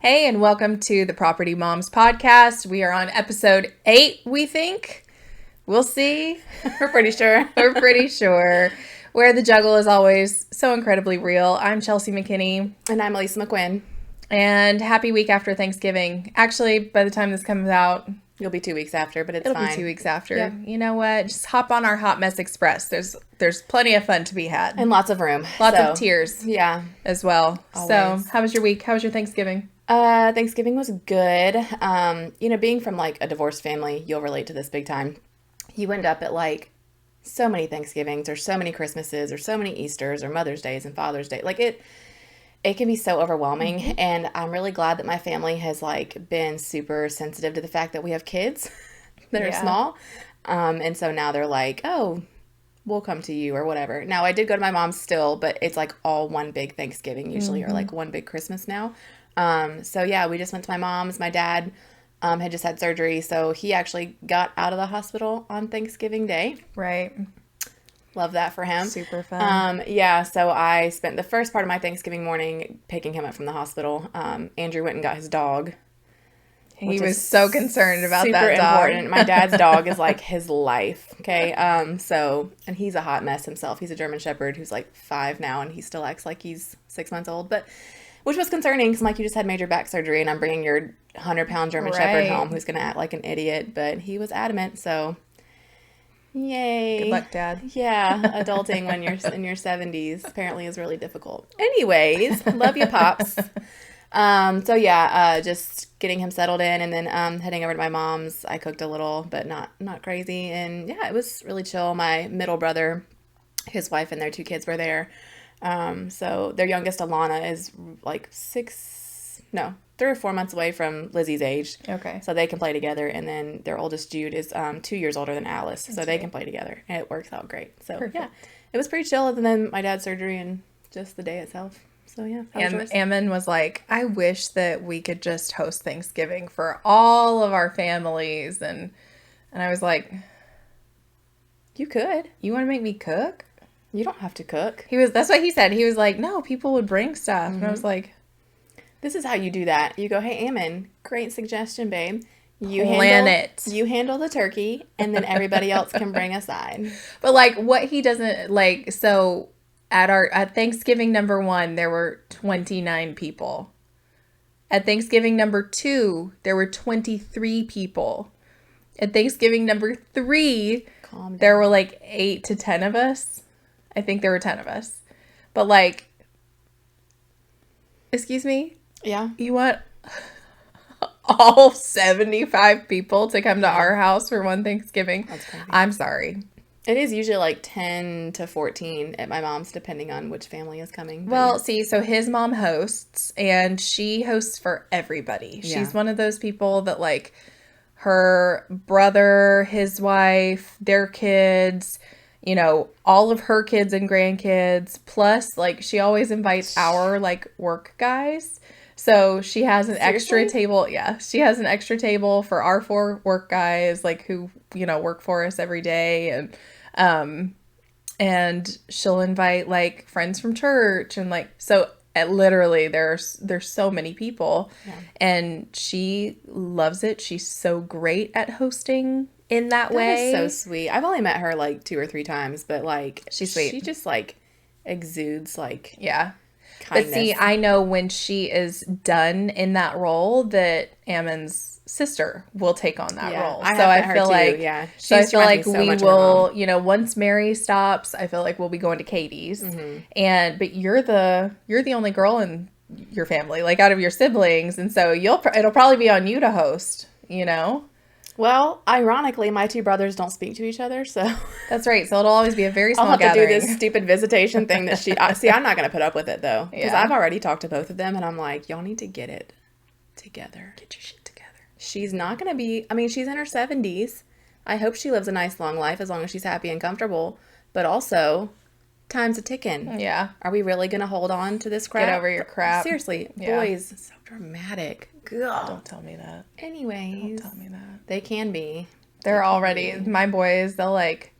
Hey, and welcome to the Property Moms podcast. We are on episode 8, we think. We'll see. We're pretty sure. We're pretty sure. Where the juggle is always so incredibly real. I'm Chelsea McKinney. And I'm Alisa MacQuinn. And happy week after Thanksgiving. Actually, by the time this comes out, You'll be 2 weeks after, but it'll fine. be 2 weeks after. Yep. You know what? Just hop on our Hot Mess Express. There's plenty of fun to be had. And lots of room. Lots of tears. Yeah. As well. Always. So, how was your week? How was your Thanksgiving? Thanksgiving was good. Being from like a divorced family, you'll relate to this big time. You end up at like so many Thanksgivings or so many Christmases or so many Easters or Mother's Days and Father's Day. Like it can be so overwhelming. Mm-hmm. And I'm really glad that my family has like been super sensitive to the fact that we have kids that are small. And so now they're like, oh, we'll come to you or whatever. Now I did go to my mom's still, but it's like all one big Thanksgiving usually or like one big Christmas now. We just went to my mom's. My dad had just had surgery, so he actually got out of the hospital on Thanksgiving Day. Right. Love that for him. Super fun. So I spent the first part of my Thanksgiving morning picking him up from the hospiil. Andrew went and got his dog. He was so concerned about that dog. Super important. My dad's dog is like his life. Okay. And he's a hot mess himself. He's a German Shepherd who's like 5 now, and he still acts like he's 6 months old. Which was concerning because, Mike, you just had major back surgery, and I'm bringing your 100-pound German Shepherd home who's going to act like an idiot. But he was adamant, so yay. Good luck, Dad. Yeah, adulting when you're in your 70s apparently is really difficult. Anyways, love you, Pops. Just getting him settled in and then heading over to my mom's. I cooked a little, but not crazy. And, yeah, it was really chill. My middle brother, his wife, and their 2 kids were there. So their youngest, Alana, is like 3 or 4 months away from Lizzie's age. Okay. So they can play together. And then their oldest, Jude, is 2 years older than Alice. So they can play together. And it works out great. So, perfect. Yeah, it was pretty chill. And then my dad's surgery and just the day itself. So, yeah. And Ammon was like, I wish that we could just host Thanksgiving for all of our families. And I was like, you could. You want to make me cook? You don't have to cook. That's what he said. He was like, no, people would bring stuff. Mm-hmm. And I was like, this is how you do that. You go, hey, Ammon, great suggestion, babe. You handle the turkey, and then everybody else can bring a side. But like what he doesn't like, so at Thanksgiving number 1, there were 29 people. At Thanksgiving number 2, there were 23 people. At Thanksgiving number 3, there were like 8 to 10 of us. I think there were 10 of us. But like, excuse me? Yeah. You want all 75 people to come to our house for one Thanksgiving? That's crazy. I'm sorry. It is usually like 10 to 14 at my mom's, depending on which family is coming. Well, see, so his mom hosts, and she hosts for everybody. Yeah. She's one of those people that like her brother, his wife, their kids, all of her kids and grandkids, plus like she always invites our like work guys. So she has an extra table. Yeah, she has an extra table for our 4 work guys, like who, work for us every day. And she'll invite like friends from church and like, so literally there's so many people. Yeah. And she loves it. She's so great at hosting in that way. That is so sweet. I've only met her like 2 or 3 times, but like she's sweet. She just like exudes like kindness. But see, I know when she is done in that role that Ammon's sister will take on that role. I feel like we will, once Mary stops, I feel like we'll be going to Katie's. Mm-hmm. But you're the only girl in your family, like out of your siblings, and so it'll probably be on you to host, Well, ironically, my 2 brothers don't speak to each other, so... That's right, so it'll always be a very small gathering. I'll have to do this stupid visitation thing that see, I'm not going to put up with it, though. Because I've already talked to both of them, and I'm like, y'all need to get it together. Get your shit together. She's not going to be... she's in her 70s. I hope she lives a nice, long life, as long as she's happy and comfortable. But also, time's a ticking. Yeah. Are we really going to hold on to this crap? Get over your crap. Seriously, boys, so dramatic. God. Don't tell me that. Anyways. Don't tell me that. They can be. My boys, they'll like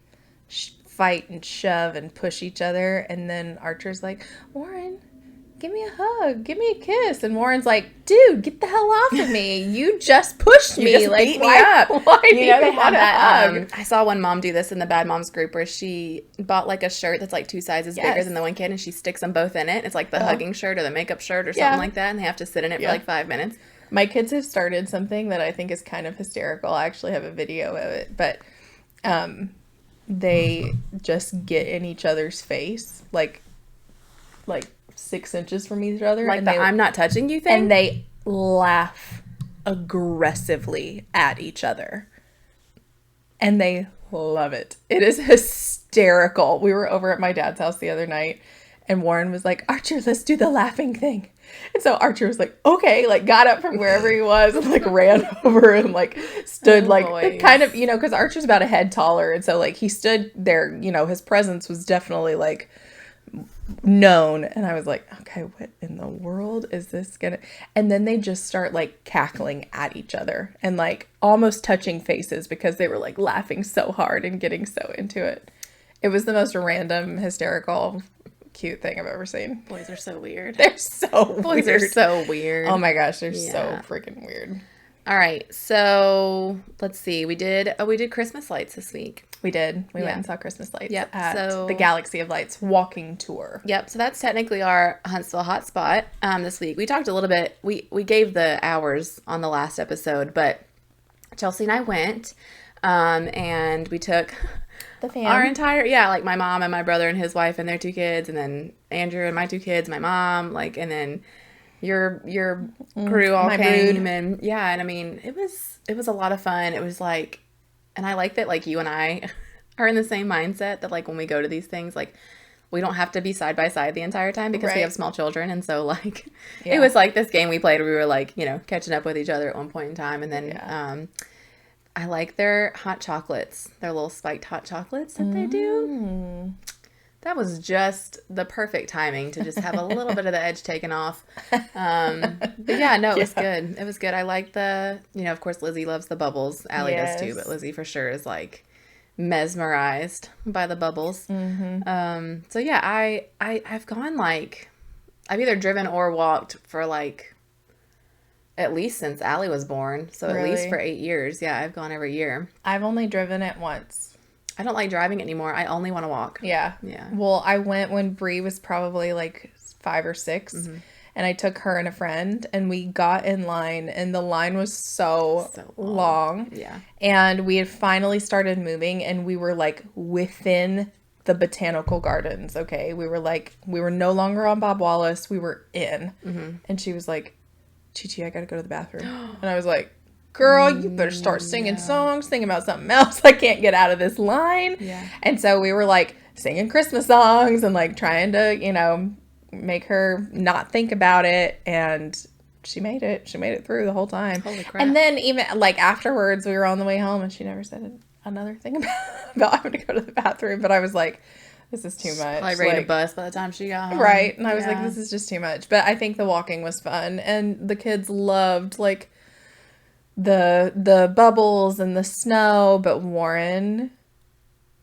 fight and shove and push each other. And then Archer's like, Warren, give me a hug, give me a kiss. And Warren's like, dude, get the hell off of me. You just pushed me. You just like, beat me up. Why do you they want that hug? I saw one mom do this in the Bad Moms group where she bought like a shirt that's like 2 sizes bigger than the one kid, and she sticks them both in it. It's like the hugging shirt or the makeup shirt or something like that, and they have to sit in it for like 5 minutes. My kids have started something that I think is kind of hysterical. I actually have a video of it, but they just get in each other's face, like 6 inches from each other. Like and I'm not touching you thing? And they laugh aggressively at each other. And they love it. It is hysterical. We were over at my dad's house the other night, and Warren was like, Archer, let's do the laughing thing. And so Archer was like, okay, like got up from wherever he was and like ran over and like stood kind of, because Archer's about a head taller. And so like he stood there, his presence was definitely like known. And I was like, okay, what in the world is this gonna? And then they just start like cackling at each other and like almost touching faces because they were like laughing so hard and getting so into it. It was the most random, hysterical, cute thing I've ever seen. Boys are so weird. They're so Boys weird. are so weird. Oh my gosh, they're so freaking weird. All right, so let's see. We did Christmas lights this week. We did. We went and saw Christmas lights at the Galaxy of Lights walking tour. Yep. So that's technically our Huntsville hotspot this week. We talked a little bit. We gave the hours on the last episode, but Chelsea and I went, and we took the fam. Our entire, like my mom and my brother and his wife and their 2 kids, and then Andrew and my 2 kids, my mom, like, and then your crew all came, brood. And and I mean, it was a lot of fun. It was like, and I like that, like, you and I are in the same mindset that, like, when we go to these things, like, we don't have to be side by side the entire time because we have small children. And so, like, it was like this game we played where we were, like, catching up with each other at one point in time. And then I like their hot chocolates, their little spiked hot chocolates that they do. That was just the perfect timing to just have a little bit of the edge taken off. But it was good. It was good. I like the, of course, Lizzie loves the bubbles. Allie does too, but Lizzie for sure is like mesmerized by the bubbles. So yeah, I've gone like, I've either driven or walked for like at least since Allie was born. So at least for 8 years. Yeah, I've gone every year. I've only driven it once. I don't like driving anymore. I only want to walk. Yeah. Well, I went when Bree was probably like 5 or 6, and I took her and a friend, and we got in line, and the line was so long. Yeah. And we had finally started moving, and we were like within the botanical gardens. Okay. We were no longer on Bob Wallace. We were in. And she was like, Chi-Chi, I got to go to the bathroom. And I was like, girl, you better start singing songs, thinking about something else. I can't get out of this line. Yeah. And so we were like singing Christmas songs and like trying to, make her not think about it. And she made it. She made it through the whole time. Holy crap. And then even like afterwards, we were on the way home and she never said another thing about having to go to the bathroom. But I was like, this is too much. Probably ready to bust by the time she got home. Right. And I was like, this is just too much. But I think the walking was fun. And the kids loved like the bubbles and the snow, but Warren,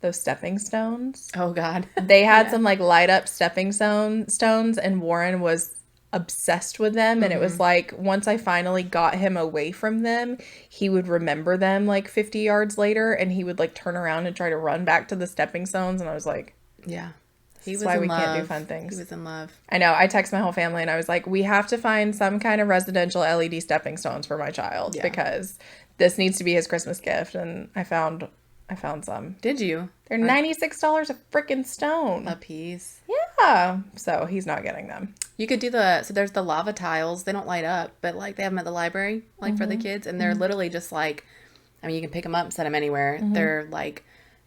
those stepping stones. Oh God. They had some like light up stepping stones, and Warren was obsessed with them. And it was like, once I finally got him away from them, he would remember them like 50 yards later, and he would like turn around and try to run back to the stepping stones. And I was like, That's why we can't do fun things. He was in love. I know. I text my whole family and I was like, we have to find some kind of residential LED stepping stones for my child because this needs to be his Christmas gift. And I found some. Did you? They're $96 a freaking stone. A piece. Yeah. So he's not getting them. You could do so there's the lava tiles. They don't light up, but like they have them at the library, like for the kids. And they're literally just like, I mean, you can pick them up and set them anywhere. They're like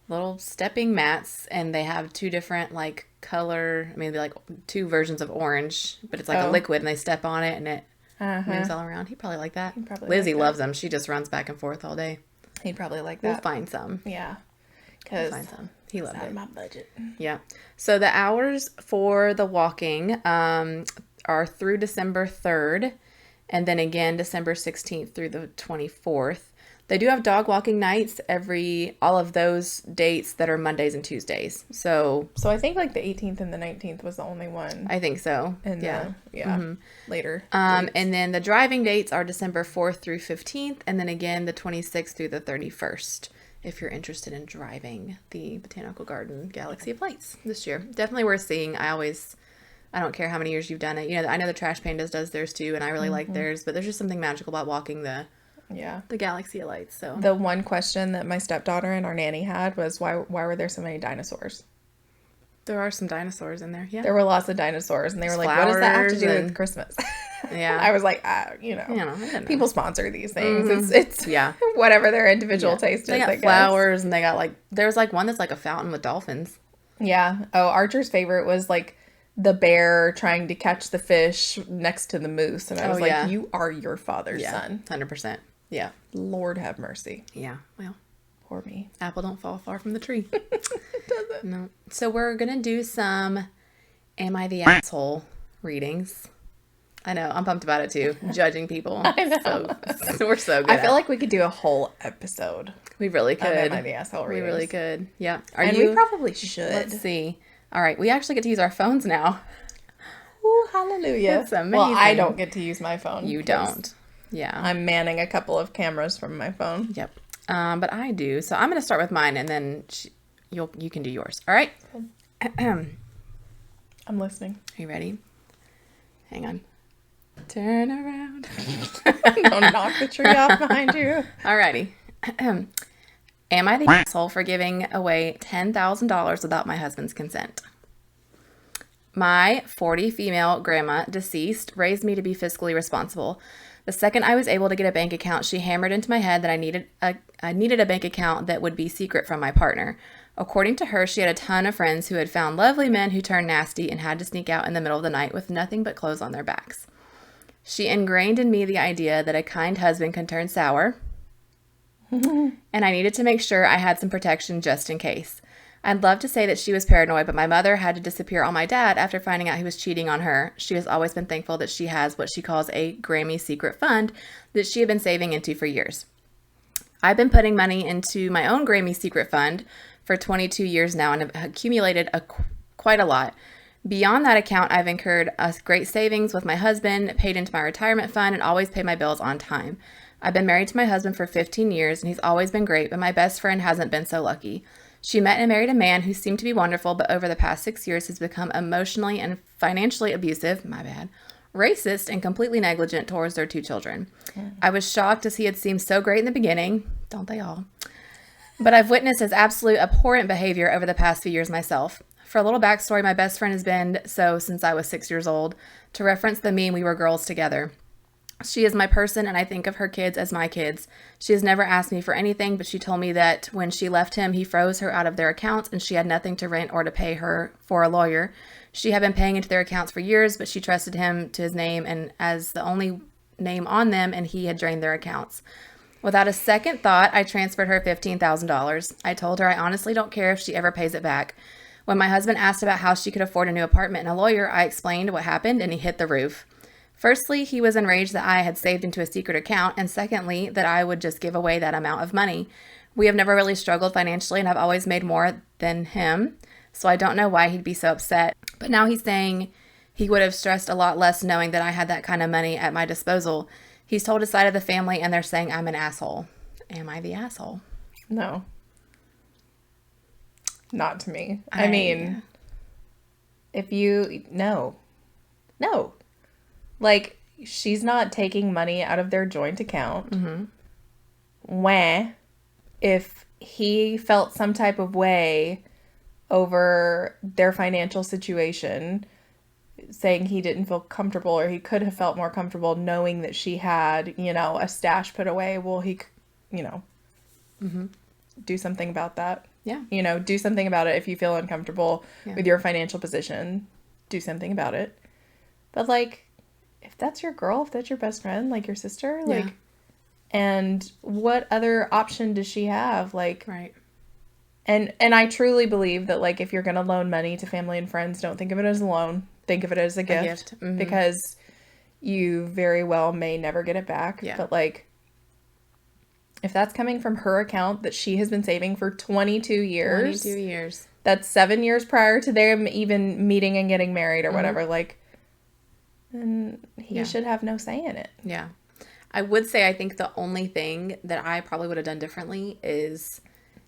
little stepping mats, and they have 2 different like color, I mean, they're like 2 versions of orange, but it's like a liquid, and they step on it and it moves all around. He'd probably like that. Lizzie loves them. She just runs back and forth all day. He'd probably like that. We'll find some. Yeah. We'll find some. He loved it. My budget. Yeah. So the hours for the walking are through December 3rd, and then again December 16th through the 24th. They do have dog walking nights all of those dates that are Mondays and Tuesdays. So I think like the 18th and the 19th was the only one. I think so. And later. And then the driving dates are December 4th through 15th, and then again the 26th through the 31st. If you're interested in driving the Botanical Garden Galaxy of Lights this year, definitely worth seeing. I don't care how many years you've done it. You know, I know the Trash Pandas does theirs too, and I really like theirs. But there's just something magical about walking the Galaxy of Lights. So the one question that my stepdaughter and our nanny had was why were there so many dinosaurs? There are some dinosaurs in there. Yeah, there were lots of dinosaurs, and they were like, "What does that have to do with Christmas?" Yeah, I was like, people sponsor these things. It's whatever their individual taste is. They got flowers, and they got there's one that's like a fountain with dolphins. Yeah. Oh, Archer's favorite was like the bear trying to catch the fish next to the moose, and I was like, "You are your father's son." 100%. Yeah. Lord have mercy. Yeah. Well, poor me. Apple don't fall far from the tree. It doesn't. No. So we're gonna do some "Am I the Asshole" readings. I know. I'm pumped about it too. Judging people. I know. We're so good. I feel like we could do a whole episode. We really could. Am I the Asshole readings. We really could. Yeah. We probably should. Let's see. All right. We actually get to use our phones now. Ooh, hallelujah. That's amazing. Well, I don't get to use my phone. You don't. Yeah. I'm manning a couple of cameras from my phone. Yep. But I do. So I'm going to start with mine, and then you can do yours. All right? I'm listening. Are you ready? Hang on. Turn around. Don't knock the tree off behind you. Alrighty. Am I the asshole for giving away $10,000 without my husband's consent? My 40 female grandma, deceased, raised me to be fiscally responsible. The second I was able to get a bank account, she hammered into my head that I needed a bank account that would be secret from my partner. According to her, she had a ton of friends who had found lovely men who turned nasty and had to sneak out in the middle of the night with nothing but clothes on their backs. She ingrained in me the idea that a kind husband can turn sour, and I needed to make sure I had some protection just in case. I'd love to say that she was paranoid, but my mother had to disappear on my dad after finding out he was cheating on her. She has always been thankful that she has what she calls a Grammy secret fund that she had been saving into for years. I've been putting money into my own Grammy secret fund for 22 years now and have accumulated quite a lot. Beyond that account, I've incurred a great savings with my husband, paid into my retirement fund, and always paid my bills on time. I've been married to my husband for 15 years, and he's always been great, but my best friend hasn't been so lucky. She met and married a man who seemed to be wonderful, but over the past 6 years has become emotionally and financially abusive, racist, and completely negligent towards their 2 children. I was shocked as he had seemed so great in the beginning. Don't they all? But I've witnessed his absolute abhorrent behavior over the past few years myself. For a little backstory, my best friend has been so since I was 6 years old. To reference the meme, we were girls together. She is my person, and I think of her kids as my kids. She has never asked me for anything, but she told me that when she left him, he froze her out of their accounts, and she had nothing to rent or to pay her for a lawyer. She had been paying into their accounts for years, but she trusted him to his name and as the only name on them, and he had drained their accounts. Without a second thought, I transferred her $15,000. I told her I honestly don't care if she ever pays it back. When my husband asked about how she could afford a new apartment and a lawyer, I explained what happened, and he hit the roof. Firstly, he was enraged that I had saved into a secret account, and secondly, that I would just give away that amount of money. We have never really struggled financially, and I've always made more than him, so I don't know why he'd be so upset. But now he's saying he would have stressed a lot less knowing that I had that kind of money at my disposal. He's told his side of the family, and they're saying I'm an asshole. Am I the asshole? No. Not to me. I mean, if you... No. Like, she's not taking money out of their joint account. If he felt some type of way over their financial situation, saying he didn't feel comfortable or he could have felt more comfortable knowing that she had, a stash put away, well, he, do something about that. Yeah. Do something about it if you feel uncomfortable with your financial position. Do something about it. But, like, if that's your girl, if that's your best friend, like your sister, like, and what other option does she have? Like, right. And I truly believe that, like, if you're going to loan money to family and friends, don't think of it as a loan. Think of it as a gift. Because you very well may never get it back. Yeah. But, like, if that's coming from her account that she has been saving for 22 years. 22 years. That's 7 years prior to them even meeting and getting married or whatever. Like, then he should have no say in it. Yeah. I would say I think the only thing that I probably would have done differently is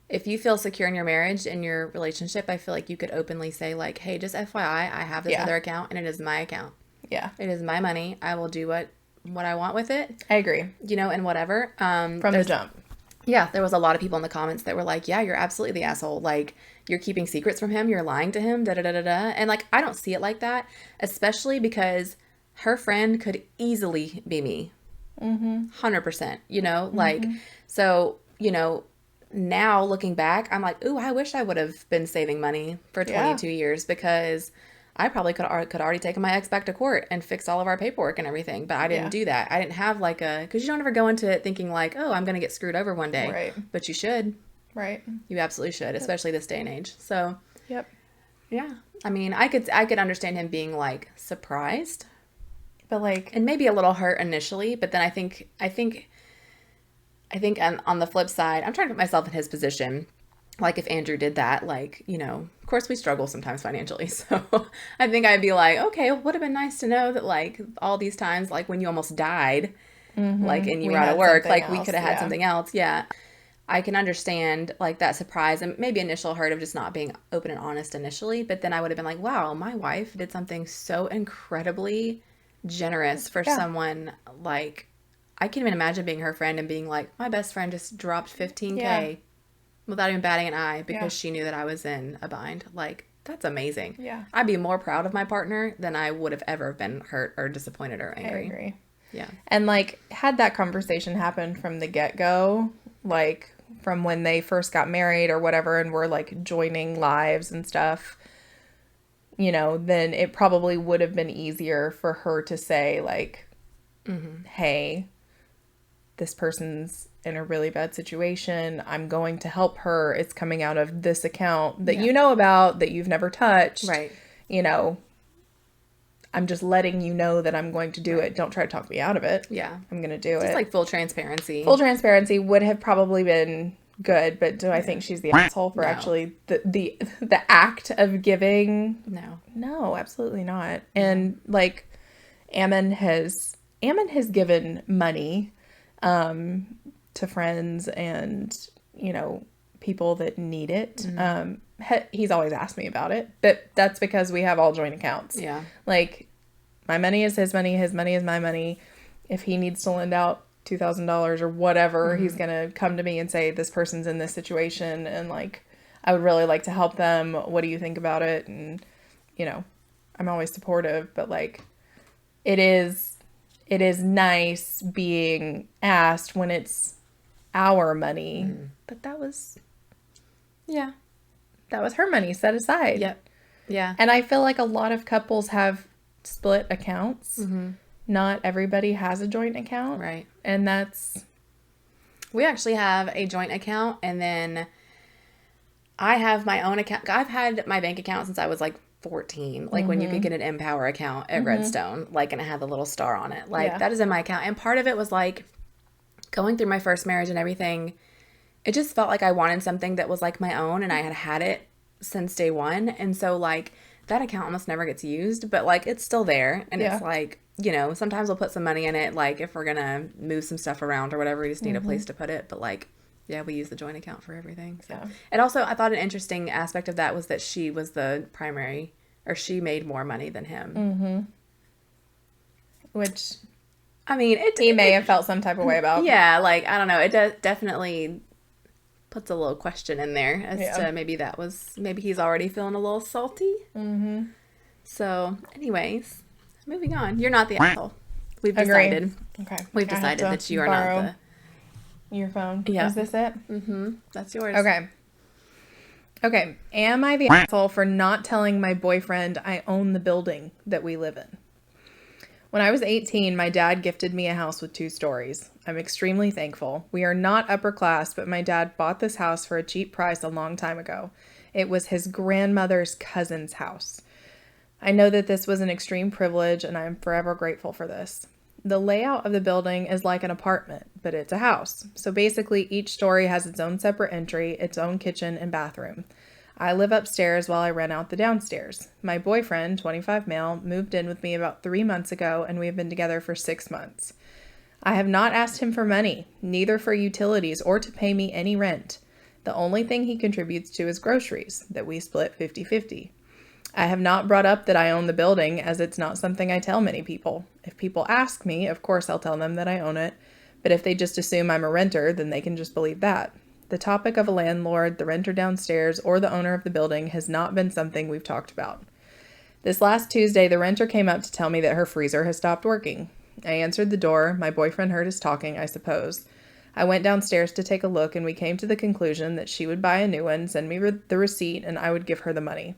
if you feel secure in your marriage and your relationship, I feel like you could openly say like, hey, just FYI, I have this other account and it is my account. Yeah. It is my money. I will do what I want with it. I agree. You know, and whatever. From the jump. Yeah. There was a lot of people in the comments that were like, yeah, you're absolutely the asshole. Like, you're keeping secrets from him. You're lying to him. Da-da-da-da-da. And like, I don't see it like that, especially because her friend could easily be me. 100%, you know, like, so, you know, now looking back, I'm like, ooh, I wish I would have been saving money for 22 years because I probably could already taken my ex back to court and fix all of our paperwork and everything. But I didn't do that. I didn't have like because you don't ever go into it thinking like, oh, I'm going to get screwed over one day. Right. But you should. Right. You absolutely should, especially this day and age. So, yeah. I mean, I could understand him being like surprised. But like, and maybe a little hurt initially, but then I think on the flip side, I'm trying to put myself in his position. Like if Andrew did that, like, you know, of course we struggle sometimes financially. So I think I'd be like, okay, it would have been nice to know that like all these times, like when you almost died, like, and you were out of work, like we could have had something else. Yeah. I can understand like that surprise and maybe initial hurt of just not being open and honest initially. But then I would have been like, wow, my wife did something so incredibly generous for someone. Like, I can't even imagine being her friend and being like, my best friend just dropped $15,000 without even batting an eye because she knew that I was in a bind. Like, that's amazing. Yeah. I'd be more proud of my partner than I would have ever been hurt or disappointed or angry. I agree. Yeah. And like, had that conversation happened from the get-go, like from when they first got married or whatever and were like joining lives and stuff, you know, then it probably would have been easier for her to say like, hey, this person's in a really bad situation. I'm going to help her. It's coming out of this account that you know about, that you've never touched. Right. You know, I'm just letting you know that I'm going to do it. Don't try to talk me out of it. Yeah. I'm going to do it. Just like full transparency. Full transparency would have probably been good, but do I think she's the asshole for actually the act of giving? No, absolutely not. And like Ammon has given money to friends and, you know, people that need it. He's always asked me about it, but that's because we have all joint accounts. Yeah. Like, my money is his money is my money. If he needs to lend out $2,000 or whatever, he's going to come to me and say, this person's in this situation and like, I would really like to help them. What do you think about it? And, you know, I'm always supportive, but like, it is nice being asked when it's our money, but that was her money set aside. Yep. Yeah. And I feel like a lot of couples have split accounts. Not everybody has a joint account. Right. And we actually have a joint account, and then I have my own account. I've had my bank account since I was like 14, like when you could get an Empower account at Redstone, like, and it had the little star on it. Like, that is in my account. And part of it was like going through my first marriage and everything. It just felt like I wanted something that was like my own, and I had it since day one. And so like that account almost never gets used, but like it's still there. And it's like, you know, sometimes we'll put some money in it, like if we're going to move some stuff around or whatever, we just need a place to put it. But like, yeah, we use the joint account for everything. So. Yeah. And also, I thought an interesting aspect of that was that she was the primary, or she made more money than him. Which, I mean, he may have felt some type of way about. Yeah, like, I don't know. It definitely puts a little question in there as to maybe he's already feeling a little salty. So, anyways, moving on. You're not the asshole. We've decided. Okay. We've decided that you are not your phone. Yeah. Is this it? That's yours. Okay. Am I the asshole for not telling my boyfriend I own the building that we live in? When I was 18, my dad gifted me a house with 2 stories. I'm extremely thankful. We are not upper class, but my dad bought this house for a cheap price a long time ago. It was his grandmother's cousin's house. I know that this was an extreme privilege, and I am forever grateful for this. The layout of the building is like an apartment, but it's a house. So basically, each story has its own separate entry, its own kitchen and bathroom. I live upstairs while I rent out the downstairs. My boyfriend, 25 male, moved in with me about 3 months ago, and we have been together for 6 months. I have not asked him for money, neither for utilities or to pay me any rent. The only thing he contributes to is groceries, that we split 50-50. I have not brought up that I own the building, as it's not something I tell many people. If people ask me, of course I'll tell them that I own it, but if they just assume I'm a renter, then they can just believe that. The topic of a landlord, the renter downstairs, or the owner of the building has not been something we've talked about. This last Tuesday, the renter came up to tell me that her freezer has stopped working. I answered the door. My boyfriend heard us talking, I suppose. I went downstairs to take a look, and we came to the conclusion that she would buy a new one, send me the receipt, and I would give her the money.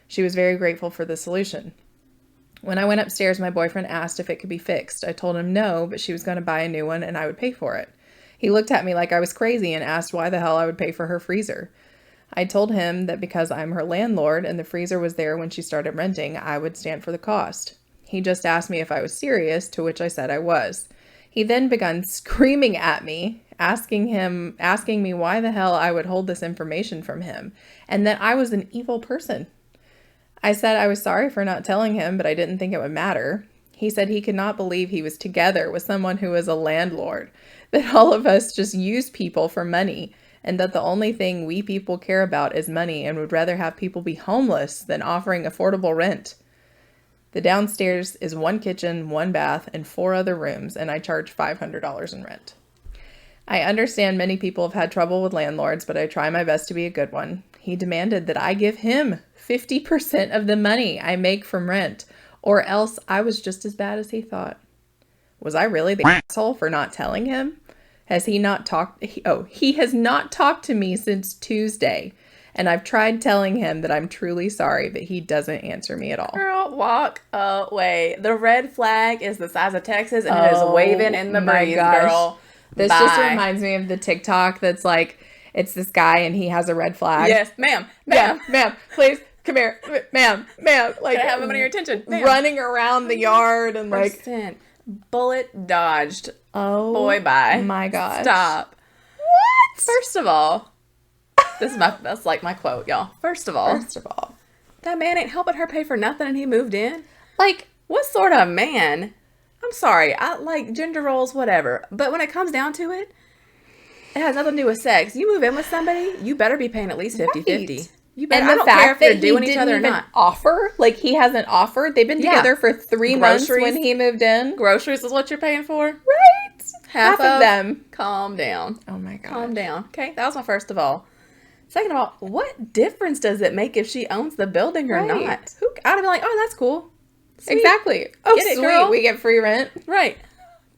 She was very grateful for the solution. When I went upstairs, my boyfriend asked if it could be fixed. I told him no, but she was going to buy a new one, and I would pay for it. He looked at me like I was crazy and asked why the hell I would pay for her freezer. I told him that because I'm her landlord and the freezer was there when she started renting, I would stand for the cost. He just asked me if I was serious, to which I said I was. He then began screaming at me, asking me why the hell I would hold this information from him, and that I was an evil person. I said I was sorry for not telling him, but I didn't think it would matter. He said he could not believe he was together with someone who was a landlord, that all of us just use people for money, and that the only thing we people care about is money and would rather have people be homeless than offering affordable rent. The downstairs is 1 kitchen, 1 bath, and 4 other rooms, and I charge $500 in rent. I understand many people have had trouble with landlords, but I try my best to be a good one. He demanded that I give him 50% of the money I make from rent, or else I was just as bad as he thought. Was I really the asshole for not telling him? Has he not talked? He has not talked to me since Tuesday, and I've tried telling him that I'm truly sorry, but he doesn't answer me at all. Girl, walk away. The red flag is the size of Texas, and it is waving in the breeze, girl. This just reminds me of the TikTok that's like, it's this guy and he has a red flag. Yes, ma'am. Yeah, ma'am, please. Come here, ma'am. Like, can I have a moment of your attention? Ma'am. Running around the yard and like bullet dodged. Oh, boy, bye. My gosh. Stop. What? First of all, that's like my quote, y'all. First of all, that man ain't helping her pay for nothing, and he moved in. Like, what sort of man? I'm sorry, I like gender roles, whatever, but when it comes down to it, it has nothing to do with sex. You move in with somebody, you better be paying at least 50-50. Right. You better. And I don't care if they're doing each other or not. Offer, like he hasn't offered. They've been together for 3 months when he moved in. Groceries is what you're paying for, right? Half of them. Calm down. Oh my god. Calm down. Okay, that was my first of all. Second of all, what difference does it make if she owns the building or not? I'd be like, oh, that's cool. Sweet. Exactly. Oh, get it, sweet. Girl. We get free rent. Right.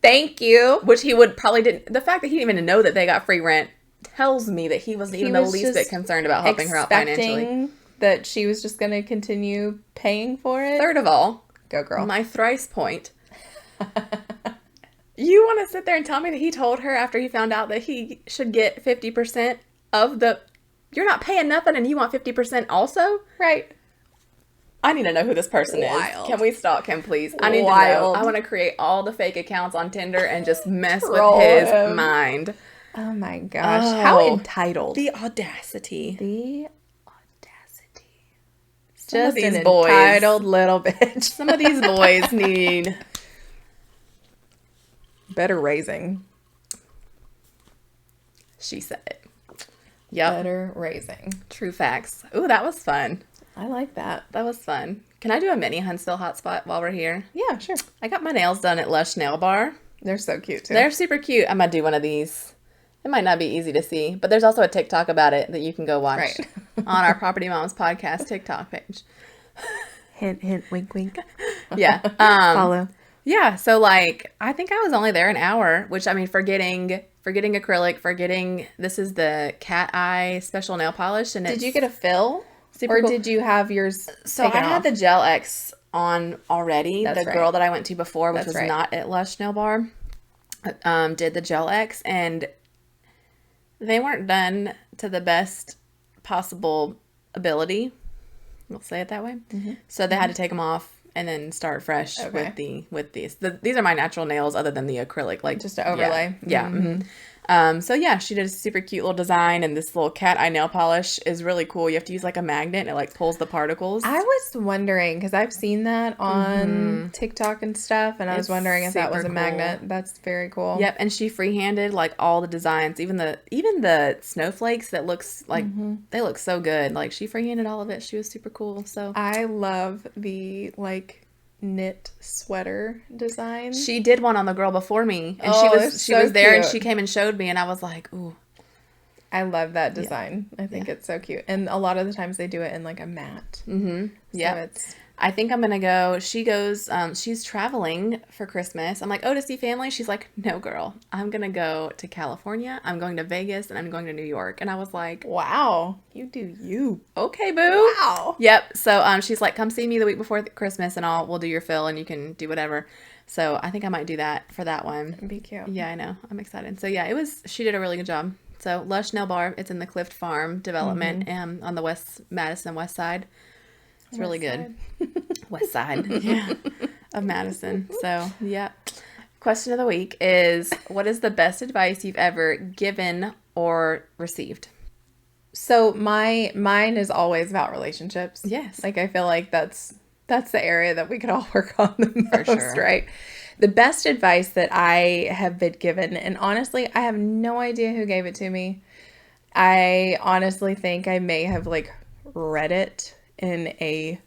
Thank you. Which he would probably didn't. The fact that he didn't even know that they got free rent tells me that he wasn't even the least bit concerned about helping her out financially. That she was just going to continue paying for it. Third of all, go girl. My thrice point. You want to sit there and tell me that he told her after he found out that he should get 50% of the... You're not paying nothing and you want 50% also? Right. I need to know who this person is. Can we stalk him, please? I need to know. I want to create all the fake accounts on Tinder and just mess with his mind. Oh my gosh. Oh, how entitled. The audacity. Just an entitled little bitch. Some of these boys need better raising. She said it. Yep. Better raising. True facts. Ooh, that was fun. I like that. That was fun. Can I do a mini Huntsville hotspot while we're here? Yeah, sure. I got my nails done at Lush Nail Bar. They're so cute, too. They're super cute. I'm going to do one of these. It might not be easy to see, but there's also a TikTok about it that you can go watch on our Property Moms podcast TikTok page. Hint, hint, wink, wink. Yeah. Follow. Yeah. So, like, I think I was only there an hour, which, I mean, for getting acrylic, this is the cat eye special nail polish. And did you get a fill? Or cool. Did you have yours So I had the Gel X on already. That's the girl that I went to before, which was not at Lush Nail Bar, did the Gel X, and they weren't done to the best possible ability. We'll say it that way. Mm-hmm. So they had to take them off and then start fresh with these. These are my natural nails other than the acrylic. Like just to overlay. Yeah. So yeah, she did a super cute little design, and this little cat eye nail polish is really cool. You have to use like a magnet, and it like pulls the particles. I was wondering, because I've seen that on TikTok and stuff, and I was wondering if that was a magnet. That's very cool. Yep, and she freehanded like all the designs, even the snowflakes that looks like they look so good. Like she freehanded all of it. She was super cool. So I love the like knit sweater design. She did one on the girl before me, and she was there, and she came and showed me, and I was like, ooh. I love that design. Yeah. I think it's so cute. And a lot of the times they do it in like a mat. Yeah. So I think I'm going to go. She goes, she's traveling for Christmas. I'm like, oh, to see family? She's like, no, girl. I'm going to go to California. I'm going to Vegas, and I'm going to New York. And I was like, wow, you do you. Okay, boo. Wow. Yep. So she's like, come see me the week before Christmas, and we'll do your fill, and you can do whatever. So I think I might do that for that one. That'd be cute. Yeah, I know. I'm excited. So yeah, she did a really good job. So Lush Nail Bar, it's in the Clift Farm development on the Madison west side. It's really good. West side, yeah, of Madison. So yeah. Question of the week is, what is the best advice you've ever given or received? So mine is always about relationships. Yes. Like I feel like that's the area that we could all work on the most, for sure. Right? The best advice that I have been given, and honestly, I have no idea who gave it to me. I honestly think I may have like read it in a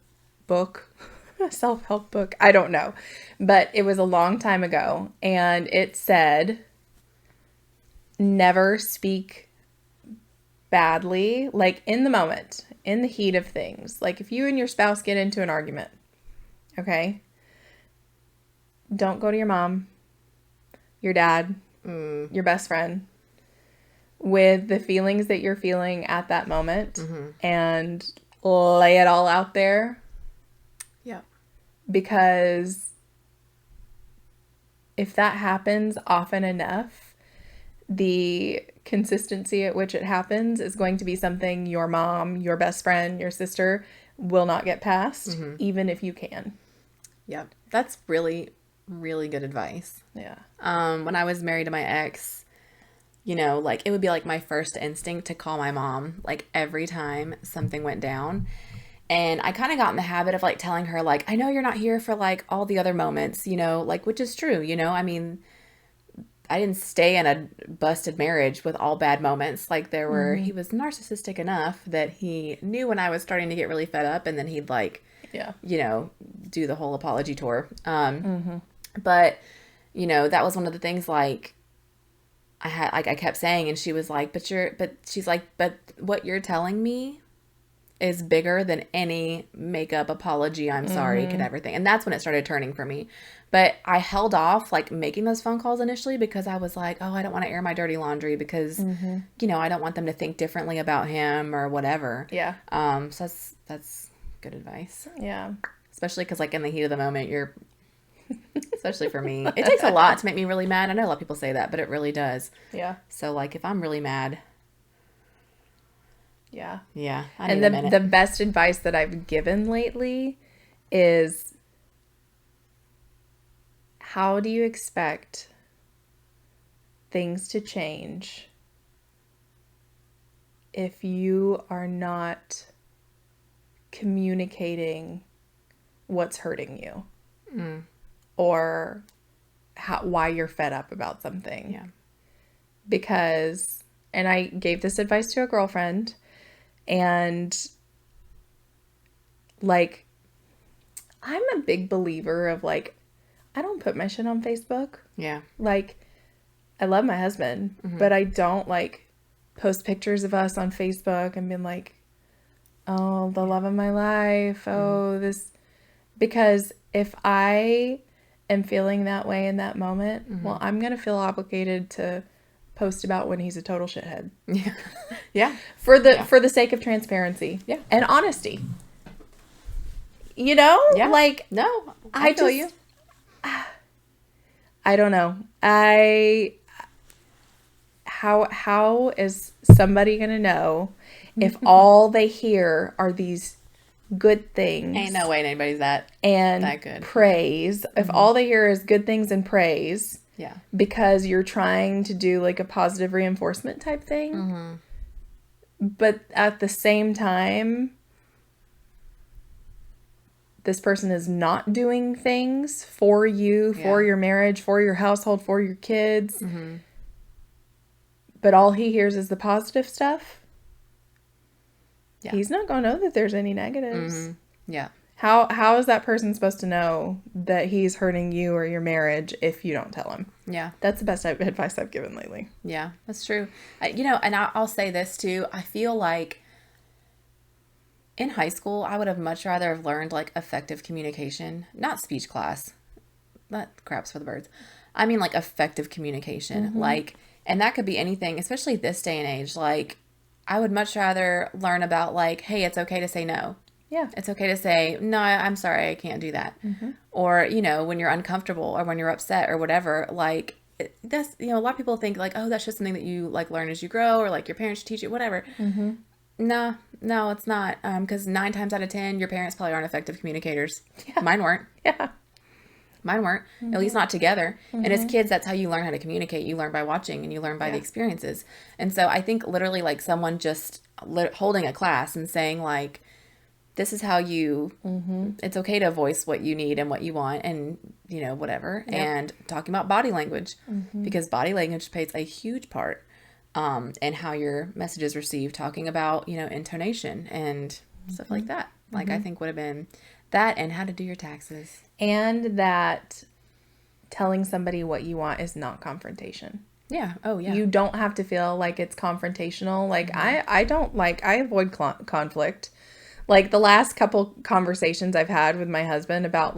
book, a self-help book. I don't know. But it was a long time ago, and it said, never speak badly, like in the moment, in the heat of things. Like if you and your spouse get into an argument, okay? Don't go to your mom, your dad, your best friend with the feelings that you're feeling at that moment and lay it all out there. Yeah. Because if that happens often enough, the consistency at which it happens is going to be something your mom, your best friend, your sister will not get past, even if you can. Yeah. That's really, really good advice. Yeah. When I was married to my ex, you know, like it would be like my first instinct to call my mom like every time something went down. And I kind of got in the habit of like telling her like, I know you're not here for like all the other moments, you know, like, which is true, you know, I mean, I didn't stay in a busted marriage with all bad moments. Like there were, he was narcissistic enough that he knew when I was starting to get really fed up, and then he'd like, you know, do the whole apology tour. But, you know, that was one of the things like I kept saying, and she was like, but she's like, but what you're telling me is bigger than any makeup apology, I'm sorry, could ever think. And that's when it started turning for me. But I held off like making those phone calls initially because I was like, oh, I don't want to air my dirty laundry because, you know, I don't want them to think differently about him or whatever. Yeah. So that's good advice. Yeah. Especially because like in the heat of the moment, especially for me, it takes a lot to make me really mad. I know a lot of people say that, but it really does. Yeah. So like if I'm really mad. Yeah. Yeah. And the best advice that I've given lately is, how do you expect things to change if you are not communicating what's hurting you or why you're fed up about something? Yeah. Because, and I gave this advice to a girlfriend, and like, I'm a big believer of like, I don't put my shit on Facebook. Yeah. Like, I love my husband, but I don't like post pictures of us on Facebook and being like, oh, the love of my life. Oh, this, because if I am feeling that way in that moment, well, I'm going to feel obligated to post about when he's a total shithead. Yeah. Yeah. For the sake of transparency. Yeah. And honesty. You know? Yeah. Like, no, I feel you. I don't know. How is somebody going to know if all they hear are these good things. Ain't no way anybody's that good. Praise. Mm-hmm. If all they hear is good things and praise, yeah, because you're trying to do like a positive reinforcement type thing, mm-hmm. but at the same time, this person is not doing things for you, for your marriage, for your household, for your kids, mm-hmm. but all he hears is the positive stuff. Yeah. He's not going to know that there's any negatives. Mm-hmm. Yeah. How is that person supposed to know that he's hurting you or your marriage if you don't tell him? Yeah. That's the best advice I've given lately. Yeah, that's true. And I'll say this too. I feel like in high school, I would have much rather have learned like effective communication, not speech class. That crap's for the birds. I mean like effective communication. Mm-hmm. And that could be anything, especially this day and age. I would much rather learn about hey, it's okay to say no. Yeah. It's okay to say, no, I'm sorry, I can't do that. Mm-hmm. Or, when you're uncomfortable or when you're upset or whatever, that's, a lot of people think oh, that's just something that you learn as you grow or your parents teach you, whatever. Mm-hmm. No, it's not. Because 9 times out of 10, your parents probably aren't effective communicators. Yeah. Mine weren't. Yeah. Mine weren't, mm-hmm. at least not together. Mm-hmm. And as kids, that's how you learn how to communicate. You learn by watching and you learn by the experiences. And so I think literally someone just holding a class and saying this is how you, mm-hmm. it's okay to voice what you need and what you want and, whatever. Yep. And talking about body language, mm-hmm. because body language plays a huge part in how your message is received. Talking about, intonation and mm-hmm. stuff like that. Mm-hmm. I think would have been that and how to do your taxes. And that telling somebody what you want is not confrontation. Yeah. Oh, yeah. You don't have to feel like it's confrontational. Mm-hmm. I avoid conflict. The last couple conversations I've had with my husband about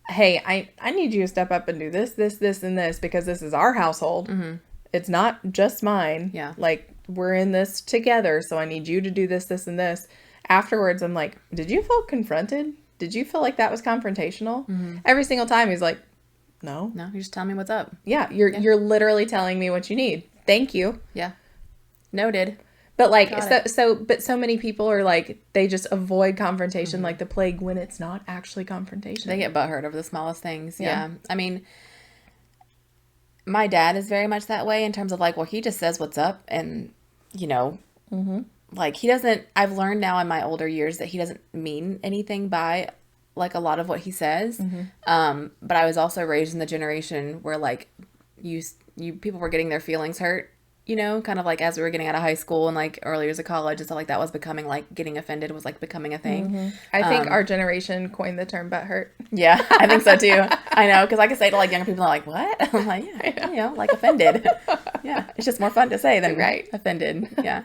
hey, I need you to step up and do this, and this, because this is our household. Mm-hmm. It's not just mine. Yeah. We're in this together. So I need you to do this, and this. Afterwards, I'm like, did you feel confronted? Did you feel like that was confrontational? Mm-hmm. Every single time he's like, no. No, you just tell me what's up. Yeah, you're literally telling me what you need. Thank you. Yeah. Noted. But so many people are they just avoid confrontation mm-hmm. like the plague when it's not actually confrontation. They get butthurt over the smallest things. Yeah. I mean, my dad is very much that way in terms of well, he just says what's up and, mm-hmm. He doesn't, I've learned now in my older years that he doesn't mean anything by a lot of what he says. Mm-hmm. But I was also raised in the generation where you people were getting their feelings hurt, kind of as we were getting out of high school and early years of college and stuff that was becoming getting offended was becoming a thing. Mm-hmm. I think our generation coined the term butthurt. Yeah, I think so too. I know, because I could say to younger people, what? I'm yeah, offended. Yeah, it's just more fun to say than offended. Yeah.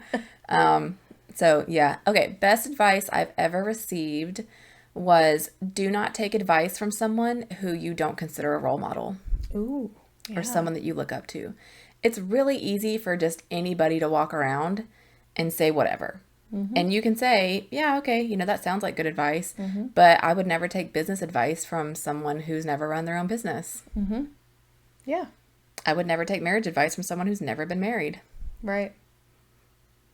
So yeah. Okay. Best advice I've ever received was do not take advice from someone who you don't consider a role model. Ooh. Yeah. Or someone that you look up to. It's really easy for just anybody to walk around and say whatever. Mm-hmm. And you can say, yeah, okay, that sounds like good advice, mm-hmm. but I would never take business advice from someone who's never run their own business. Mm-hmm. Yeah. I would never take marriage advice from someone who's never been married. Right.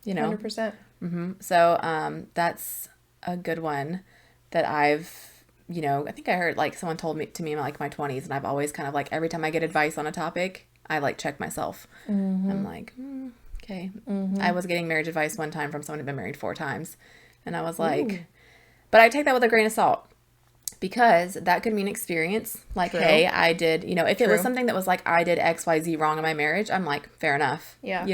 100%. Mm-hmm. So that's a good one that I've, I think I heard someone told to me in my 20s, and I've always kind of every time I get advice on a topic, I check myself. Mm-hmm. I'm okay. Mm-hmm. I was getting marriage advice one time from someone who'd been married 4 times, and I was but I take that with a grain of salt. Because that could mean experience. True. Hey, I did, if it was something that was I did X, Y, Z wrong in my marriage, I'm fair enough. Yeah.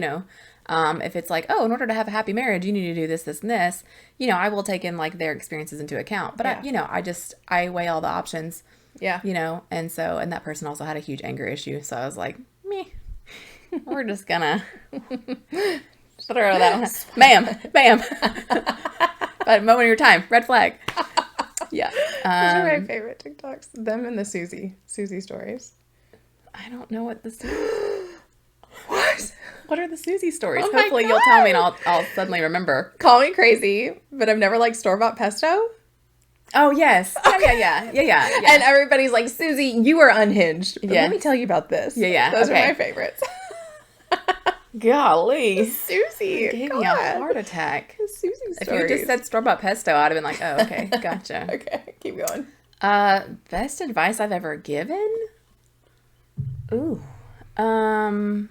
If it's oh, in order to have a happy marriage, you need to do this, this, and this, I will take in their experiences into account. But I weigh all the options. Yeah. And that person also had a huge anger issue. So I was me, we're just gonna throw that one. Bam. But moment of your time, red flag. Yeah. Those are my favorite TikToks. Them and the Susie stories. I don't know what the What? What are the Susie stories? Oh, hopefully you'll tell me and I'll suddenly remember. Call me crazy, but I've never store-bought pesto. Oh, yes. Okay. Yeah. And everybody's Susie, you are unhinged. But let me tell you about this. Yeah. Those are my favorites. Golly. Susie. It gave me a heart attack. Susie If you just said store-bought pesto, I'd have been like, oh, okay, gotcha. Okay, keep going. Best advice I've ever given? Ooh. I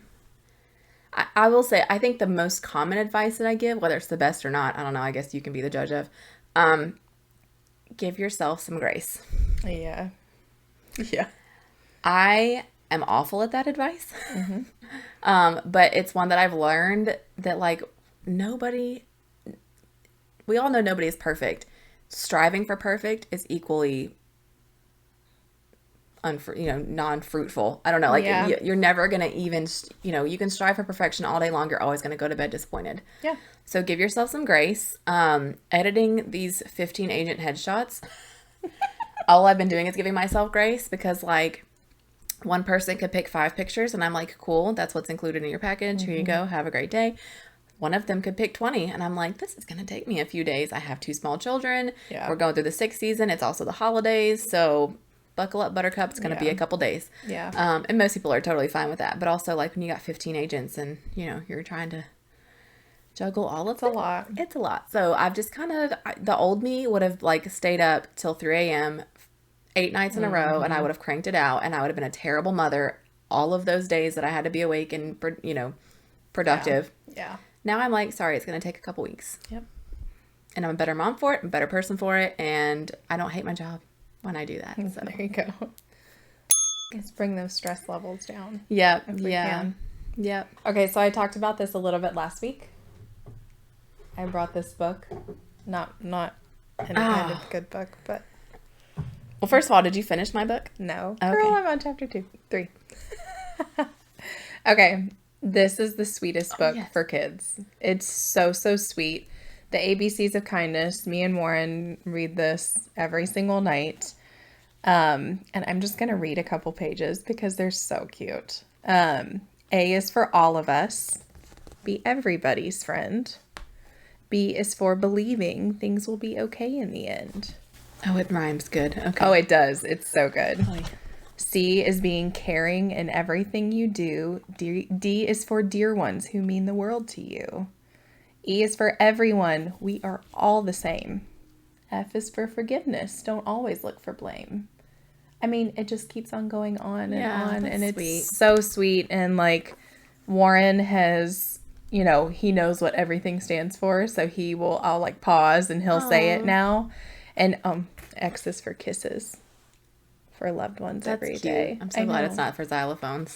will say, I think the most common advice that I give, whether it's the best or not, I don't know, I guess you can be the judge of, give yourself some grace. Yeah. Yeah. I am awful at that advice. But it's one that I've learned that, like, we all know nobody is perfect. Striving for perfect is equally non-fruitful. I don't know. Like, you're never going to even, you can strive for perfection all day long. You're always going to go to bed disappointed. Yeah. So give yourself some grace. Editing these 15 agent headshots, all I've been doing is giving myself grace because, like, one person could pick 5 pictures and I'm like, cool, that's what's included in your package. Here you go. Have a great day. One of them could pick 20 and I'm like, this is going to take me a few days. I have 2 small children. Yeah. We're going through the 6th season. It's also the holidays. So buckle up, buttercup. It's going to be a couple days. Yeah. And most people are totally fine with that. But also, like, when you got 15 agents and, you're trying to juggle all of it. It's a lot. It's a lot. So I've just kind of, the old me would have, like, stayed up till 3 a.m. 8 nights in a row, and I would have cranked it out, and I would have been a terrible mother all of those days that I had to be awake and, productive. Yeah. Now I'm like, sorry, it's going to take a couple weeks. Yep. And I'm a better mom for it, I'm a better person for it, and I don't hate my job when I do that. So. There you go. Let's bring those stress levels down. Yep. Yeah. Yep. Okay, so I talked about this a little bit last week. I brought this book. Not any kind of good book, but... Well, first of all, did you finish my book? No. Okay. Girl, I'm on chapter 3. Okay. This is the sweetest book for kids. It's so, so sweet. The ABCs of Kindness. Me and Warren read this every single night. And I'm just going to read a couple pages because they're so cute. A is for all of us. Be everybody's friend. B is for believing things will be okay in the end. Oh, it rhymes good. Okay. Oh, it does. It's so good. C is being caring in everything you do. D is for dear ones who mean the world to you. E is for everyone. We are all the same. F is for forgiveness. Don't always look for blame. I mean, it just keeps on going on and on. And it's so sweet. And, like, Warren has, he knows what everything stands for. So I'll like pause and he'll say it now. And X is for kisses for loved ones. That's every day. I'm so glad it's not for xylophones.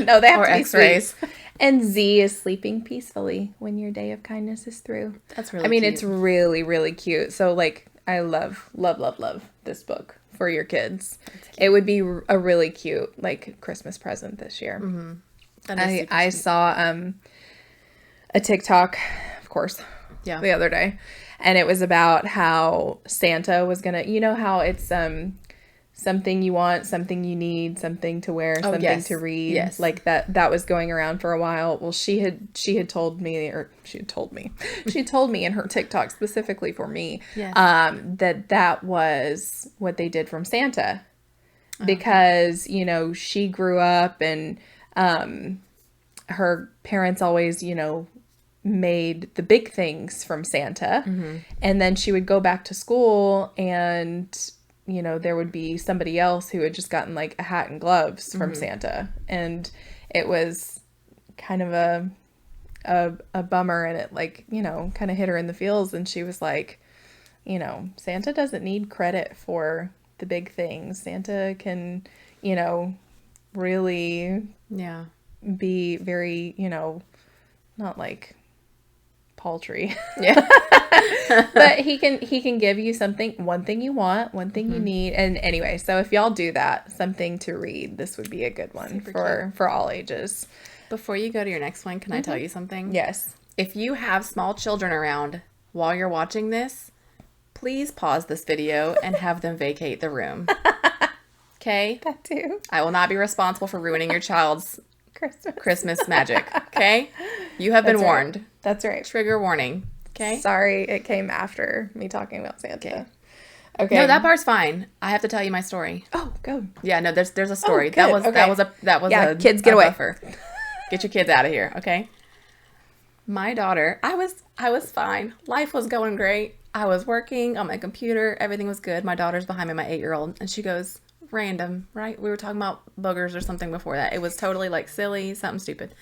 No, they have or to be X-rays. Sweet. And Z is sleeping peacefully when your day of kindness is through. That's really cute. It's really, really cute. So, like, I love this book for your kids. It would be a really cute, like, Christmas present this year. Mm-hmm. I saw a TikTok, of course, the other day. And it was about how Santa was going to, how it's something you want, something you need, something to wear, something to read. Yes. Like that was going around for a while. Well, she had told me in her TikTok specifically for me, that was what they did from Santa. Because, she grew up and her parents always, made the big things from Santa. Mm-hmm. And then she would go back to school and, there would be somebody else who had just gotten like a hat and gloves from Santa. And it was kind of a bummer, and it like, kind of hit her in the feels. And she was like, Santa doesn't need credit for the big things. Santa can, really be very, not like paltry. Yeah. But he can give you one thing you want, one thing you need. And anyway, so if y'all do that, something to read, this would be a good one for all ages. Before you go to your next one, can I tell you something? Yes. If you have small children around while you're watching this, please pause this video and have them vacate the room. Okay? That too. I will not be responsible for ruining your child's Christmas magic. Okay? You have been warned. Right. That's right. Trigger warning. Okay? Sorry, it came after me talking about Santa. Okay. No, that part's fine. I have to tell you my story. Oh, go. Yeah, no, there's a story. That was kids get away. Buffer. Get your kids out of here, okay? My daughter, I was fine. Life was going great. I was working on my computer. Everything was good. My daughter's behind me, my 8-year-old, and she goes, random, right? We were talking about boogers or something before that. It was totally like silly, something stupid.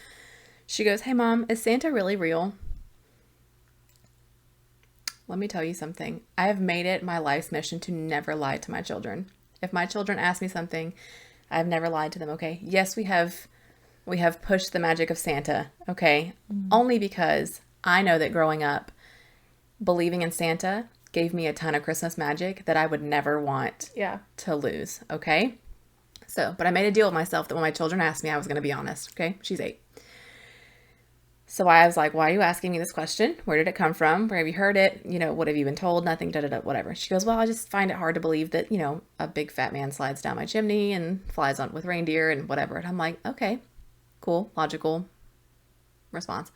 She goes, hey, Mom, is Santa really real? Let me tell you something. I have made it my life's mission to never lie to my children. If my children ask me something, I've never lied to them, okay? Yes, we have pushed the magic of Santa, okay? Only because I know that growing up, believing in Santa gave me a ton of Christmas magic that I would never want to lose, okay? So, but I made a deal with myself that when my children asked me, I was going to be honest, okay? She's 8. So I was like, why are you asking me this question? Where did it come from? Where have you heard it? You know, what have you been told? Nothing, da-da-da, whatever. She goes, well, I just find it hard to believe that, you know, a big fat man slides down my chimney and flies on with reindeer and whatever. And I'm like, okay, cool, logical response.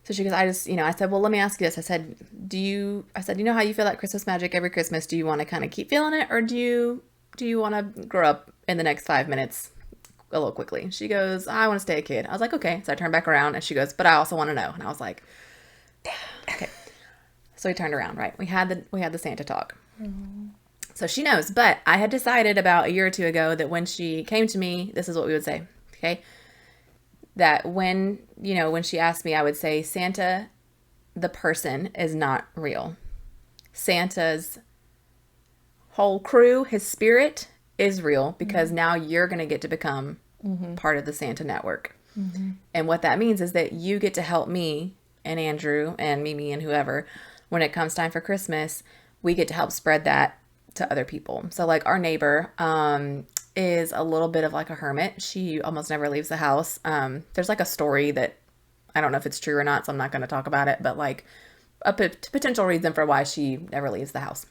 So she goes, I said, well, let me ask you this. I said, you know how you feel like Christmas magic every Christmas? Do you want to kind of keep feeling it? Or do you want to grow up in the next 5 minutes a little quickly? She goes, I want to stay a kid. I was like, okay. So I turned back around and she goes, but I also want to know. And I was like, okay. So we turned around, right? We had the Santa talk. Mm-hmm. So she knows, but I had decided about a year or two ago that when she came to me, this is what we would say. Okay. That when she asked me, I would say, Santa, the person, is not real. Santa's whole crew, his spirit, is real because now you're going to get to become part of the Santa network. Mm-hmm. And what that means is that you get to help me and Andrew and Mimi and whoever when it comes time for Christmas. We get to help spread that to other people. So like our neighbor is a little bit of like a hermit. She almost never leaves the house. There's like a story that I don't know if it's true or not, so I'm not going to talk about it, but like a potential reason for why she never leaves the house.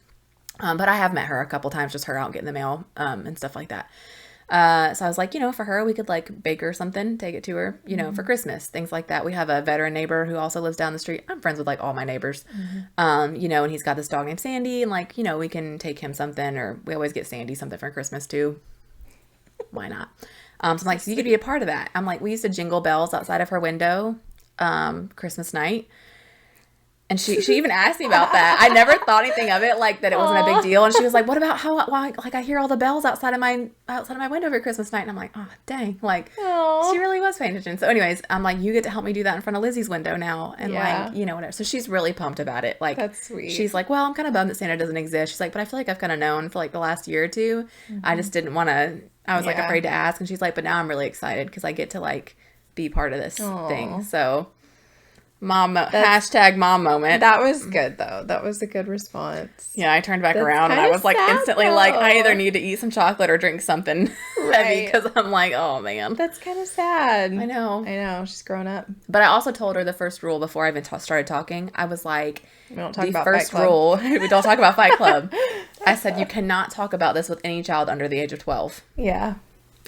But I have met her a couple times, just her out getting the mail and stuff like that. So I was like, for her, we could like bake her something, take it to her, for Christmas, things like that. We have a veteran neighbor who also lives down the street. I'm friends with like all my neighbors, and he's got this dog named Sandy, and like, we can take him something, or we always get Sandy something for Christmas too. Why not? So I'm like, so you could be a part of that. I'm like, we used to jingle bells outside of her window Christmas night. And she even asked me about that. I never thought anything of it, like that it wasn't a big deal. And she was like, what about why like I hear all the bells outside of my window every Christmas night? And I'm like, oh, dang. Like, she really was paying attention. So anyways, I'm like, you get to help me do that in front of Lizzie's window now. And like, whatever. So she's really pumped about it. Like, that's sweet. She's like, well, I'm kind of bummed that Santa doesn't exist. She's like, but I feel like I've kind of known for like the last year or two. I just didn't want to, I was like afraid to ask. And she's like, but now I'm really excited because I get to like be part of this thing. So hashtag mom moment. That was good though. That was a good response. Yeah, I turned back around and I was like instantly like, I either need to eat some chocolate or drink something heavy because I'm like, oh man. That's kind of sad. I know. She's grown up. But I also told her the first rule before I even started talking. I was like, we don't talk about first Fight Club. Rule. We don't talk about Fight Club. I said, you cannot talk about this with any child under the age of 12. Yeah.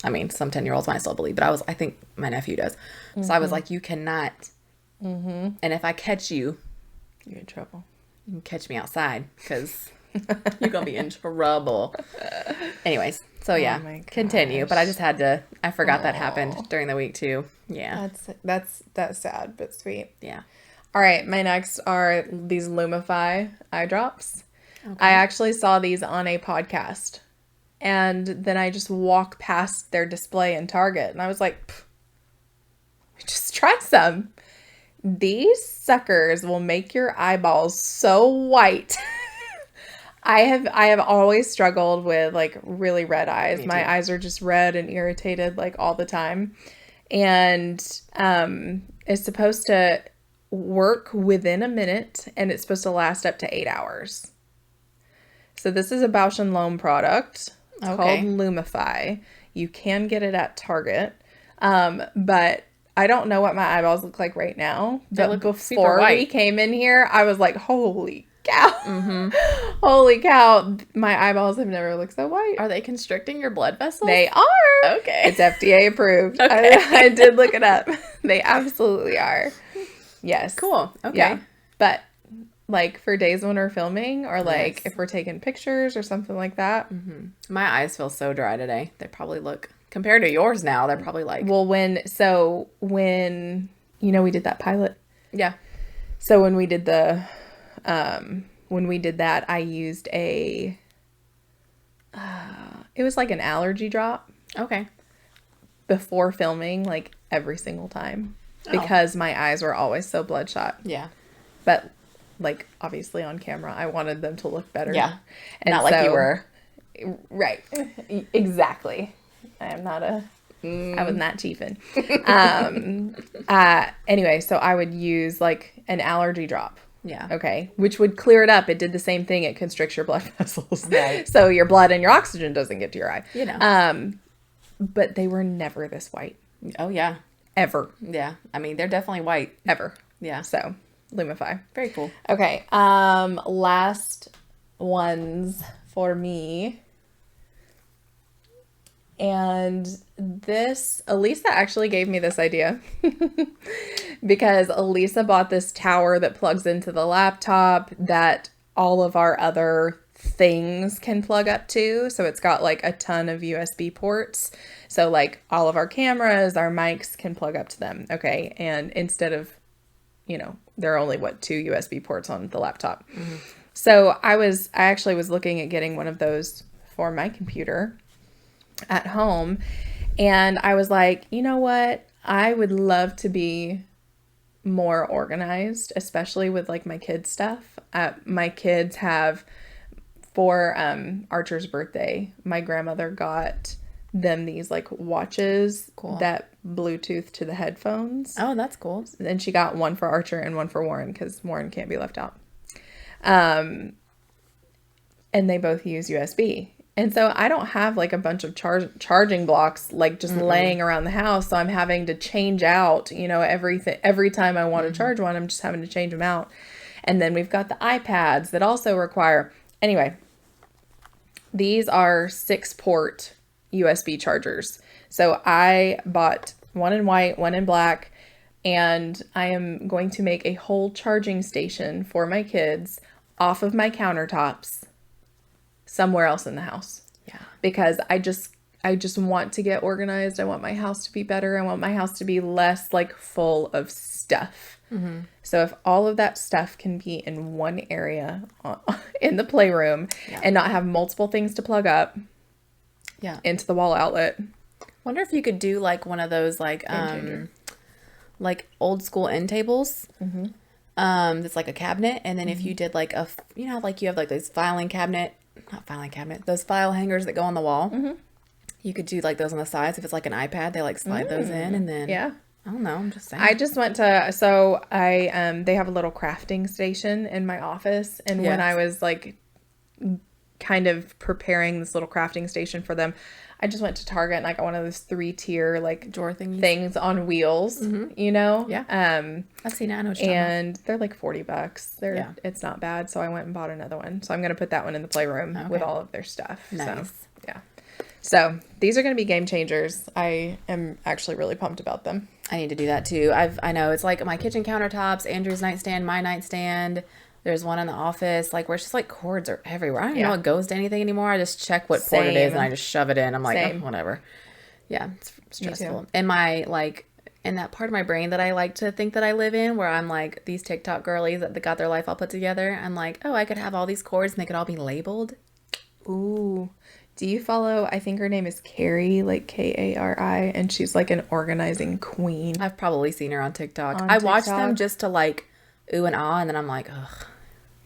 I mean, some 10-year-olds might still believe, but I think my nephew does. So I was like, you cannot. And if I catch you, you're in trouble. You can catch me outside because you're going to be in trouble. Anyways, so yeah, continue. But I just had to, I forgot that happened during the week too. Yeah. That's sad, but sweet. Yeah. All right. My next are these Lumify eye drops. Okay. I actually saw these on a podcast and then I just walked past their display in Target and I was like, just try some. These suckers will make your eyeballs so white. I have always struggled with like really red eyes. My eyes are just red and irritated like all the time. And it's supposed to work within a minute and it's supposed to last up to 8 hours. So this is a Bausch & Lomb product. It's called Lumify. You can get it at Target. But I don't know what my eyeballs look like right now, but before we came in here, I was like, holy cow. Holy cow. My eyeballs have never looked so white. Are they constricting your blood vessels? They are. Okay. It's FDA approved. Okay. I did look it up. They absolutely are. Yes. Cool. Okay. Yeah. But like for days when we're filming or like if we're taking pictures or something like that. My eyes feel so dry today. They probably look Compared to yours now, they're probably like... Well, when we did that pilot. Yeah. So when we did that, I used it was like an allergy drop. Okay. Before filming, like every single time. Because my eyes were always so bloodshot. Yeah. But like obviously on camera, I wanted them to look better. Yeah. And not like you were. Right. Exactly. I was not chiefing. Anyway, so I would use like an allergy drop. Yeah. Okay. Which would clear it up. It did the same thing. It constricts your blood vessels. Right. So your blood and your oxygen doesn't get to your eye. You know. But they were never this white. Oh, yeah. Ever. Yeah. I mean, they're definitely white. Ever. Yeah. So, Lumify. Very cool. Okay. Last ones for me. And Alisa actually gave me this idea because Alisa bought this tower that plugs into the laptop that all of our other things can plug up to. So it's got like a ton of USB ports. So like all of our cameras, our mics can plug up to them. Okay. And instead of, there are only 2 USB ports on the laptop. Mm-hmm. So I actually was looking at getting one of those for my computer at home. And I was like, you know what? I would love to be more organized, especially with like my kids' stuff. My kids have, for Archer's birthday, my grandmother got them these like watches that Bluetooth to the headphones. Oh, that's cool. And she got one for Archer and one for Warren because Warren can't be left out. And they both use USB. And so I don't have like a bunch of charging blocks like just laying around the house. So I'm having to change out, everything. Every time I want to charge one, I'm just having to change them out. And then we've got the iPads that also require. Anyway, these are 6-port USB chargers. So I bought one in white, one in black, and I am going to make a whole charging station for my kids off of my countertops somewhere else in the house. Yeah. Because I just want to get organized. I want my house to be better. I want my house to be less like full of stuff. Mm-hmm. So if all of that stuff can be in one area in the playroom and not have multiple things to plug up into the wall outlet. Wonder if you could do like one of those like old school end tables. Mm-hmm. That's like a cabinet. And then if you did like like you have like those those file hangers that go on the wall. Mm-hmm. You could do like those on the sides. If it's like an iPad, they like slide those in and then. Yeah. I don't know. I'm just saying. I just went to, they have a little crafting station in my office. And when I was like kind of preparing this little crafting station for them, I just went to Target and I got one of those 3-tier like drawer things on wheels, Yeah. I've seen it. I know what you're and they're like $40. It's not bad. So I went and bought another one. So I'm going to put that one in the playroom with all of their stuff. Nice. So, yeah. So these are going to be game changers. I am actually really pumped about them. I need to do that too. I know it's like my kitchen countertops, Andrew's nightstand, my nightstand. There's one in the office, like where it's just like cords are everywhere. I don't know it goes to anything anymore. I just check what port it is and I just shove it in. I'm like, oh, whatever. Yeah, it's stressful. And my in that part of my brain that I like to think that I live in, where I'm like these TikTok girlies that got their life all put together. I'm like, oh, I could have all these cords and they could all be labeled. Ooh. Do you follow, I think her name is Carrie, like Kari, and she's like an organizing queen. I've probably seen her on TikTok. I watch them just to like ooh and ah, and then I'm like, ugh.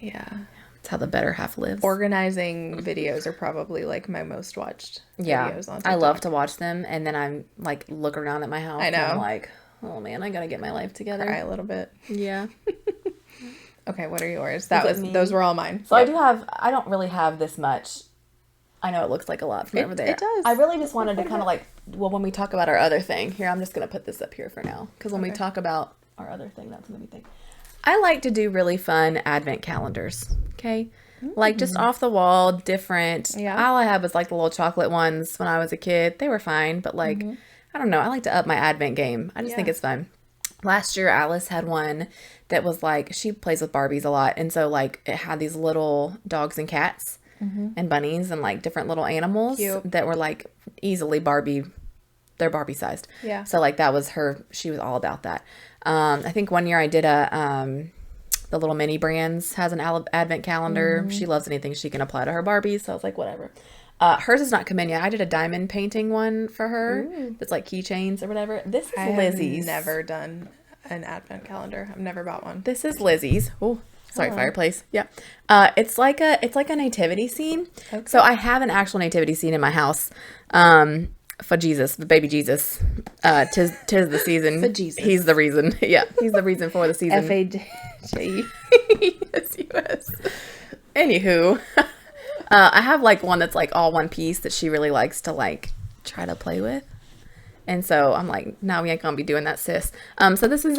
Yeah. That's how the better half lives. Organizing videos are probably like my most watched videos on TikTok. I love to watch them, and then I'm like look around at my house. I know. And I'm like, oh man, I gotta get my life together. Cry a little bit. Yeah. Okay, what are yours? Those were all mine. So I don't really have this much. I know it looks like a lot from over there. It does. I really just wanted to kind of like, when we talk about our other thing, here, I'm just going to put this up here for now. Because when we talk about our other thing, that's a movie thing. I like to do really fun advent calendars. Okay. Mm-hmm. Like just off the wall, different. Yeah. All I had was like the little chocolate ones when I was a kid. They were fine. But like, I don't know. I like to up my advent game. I just think it's fun. Last year, Alice had one that was like, she plays with Barbies a lot. And so like it had these little dogs and cats. And bunnies and like different little animals that were like easily Barbie they're Barbie sized. Yeah. So like that was her, she was all about that. I think one year I did the little mini brands has an advent calendar. She loves anything she can apply to her Barbies. So I was like, whatever. Hers has not come in yet. I did a diamond painting one for her. That's like keychains or whatever. This is Lizzie's. I've never done an advent calendar. I've never bought one. This is Lizzie's. Oh, sorry, fireplace. Yeah. It's like a nativity scene. Okay. So I have an actual nativity scene in my house. For Jesus, the baby Jesus. Tis the season. For Jesus. He's the reason. Yeah. He's the reason for the season. F-A-J-E-S-U-S. Anywho. I have like one that's like all one piece that she really likes to like try to play with. And so I'm like, no, we ain't gonna be doing that, sis. So this is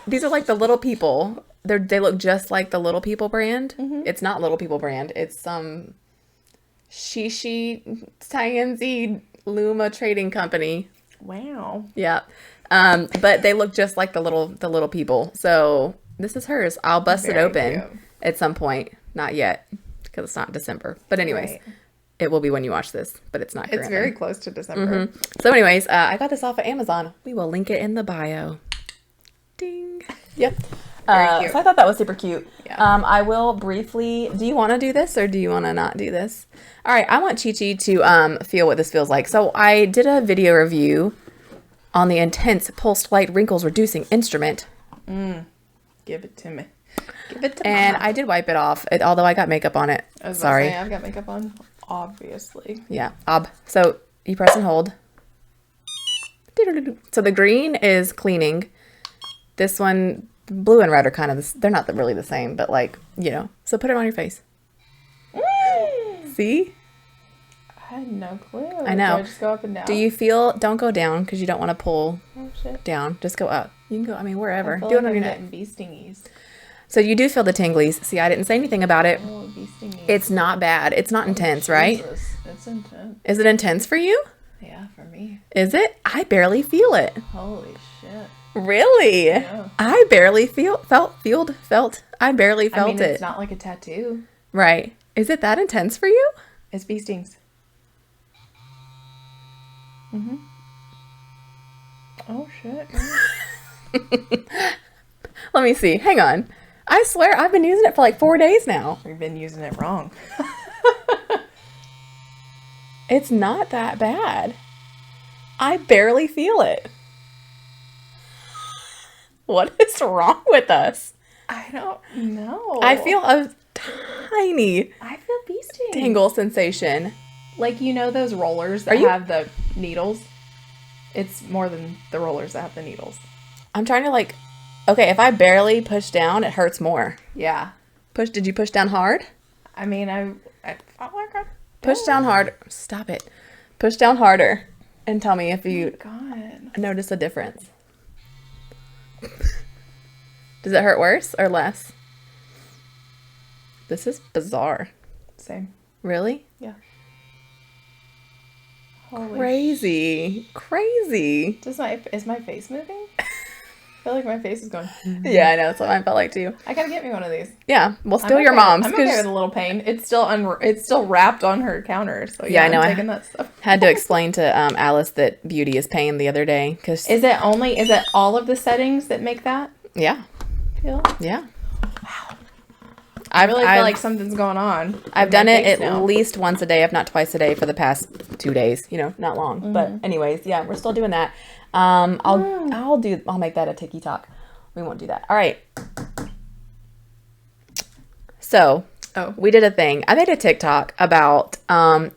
these are like the Little People. They look just like the Little People brand. It's not Little People brand. It's some Shishi Tianzi Luma Trading Company. Wow. Yeah. But they look just like the little people. So this is hers. I'll bust it open at some point. Not yet. Because it's not December. But anyways, It will be when you watch this, but it's not currently. It's very close to December. So anyways, I got this off of Amazon. We will link it in the bio. Ding. Yep. Very cute. So I thought that was super cute. Yeah. I will briefly, do you want to do this or do you want to not do this? All right. I want Chi-Chi to feel what this feels like. So I did a video review on the Intense Pulsed Light Wrinkles Reducing Instrument. Give it to me. Give it to me. And I did wipe it off, although I got makeup on it. Sorry. I've got makeup on, obviously. Yeah. So you press and hold. So the green is cleaning. This one, blue and red are kind of, they're not really the same, but like, you know. So put it on your face. See? I had no clue. I know. Do I just go up and down? Do you feel, don't go down because you don't want to pull down. Just go up. You can go, wherever. Do it on your neck. Bee stingies. So you do feel the tinglies. See, I didn't say anything about it. Oh, bee stingies. It's not bad. It's not intense, right? It's intense. Is it intense for you? Yeah, for me. Is it? I barely feel it. Holy shit. Really? Yeah. I barely felt. I barely felt it. It's not like a tattoo. Right. Is it that intense for you? It's bee stings. Oh, shit. Let me see. Hang on. I swear I've been using it for like 4 days now. We've been using it wrong. It's not that bad. I barely feel it. What is wrong with us? I don't know. I feel a tiny bee stings. Tingle sensation. Like, you know those rollers that have the needles? It's more than the rollers that have the needles. I'm trying to like... Okay, if I barely push down, it hurts more. Yeah. Did you push down hard? I felt like I... Push down hard. Stop it. Push down harder. And tell me if you notice a difference. Does it hurt worse or less? This is bizarre. Same. Really? Yeah. Crazy. Is my face moving? I feel like my face is going. Yeah, I know. That's what I felt like too. I gotta get me one of these. Yeah, well, steal your mom's. I'm okay with a little pain. It's still wrapped on her counter. So yeah, I know. I'm taking that stuff. Had to explain to Alice that beauty is pain the other day because. Is it all of the settings that make that? Yeah. Feel? Yeah. Wow. I really feel like something's going on. I've done it at least once a day, if not twice a day, for the past 2 days. You know, not long. But anyways, yeah, we're still doing that. I'll make that a TikTok. We won't do that. All right. So we did a thing. I made a TikTok about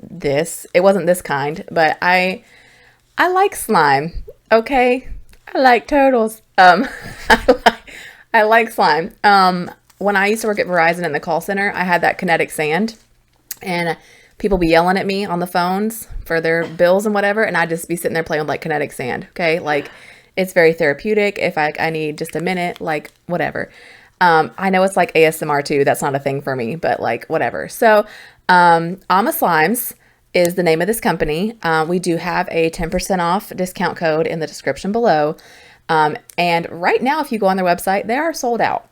this. It wasn't this kind, but I like slime. Okay, I like turtles. I like slime. When I used to work at Verizon in the call center, I had that kinetic sand, and people be yelling at me on the phones for their bills and whatever, and I'd just be sitting there playing with like kinetic sand. Okay, like it's very therapeutic. If I need just a minute, like whatever. I know it's like ASMR too. That's not a thing for me, but like whatever. So, Ama Slimes is the name of this company. We do have a 10% off discount code in the description below. And right now, if you go on their website, they are sold out.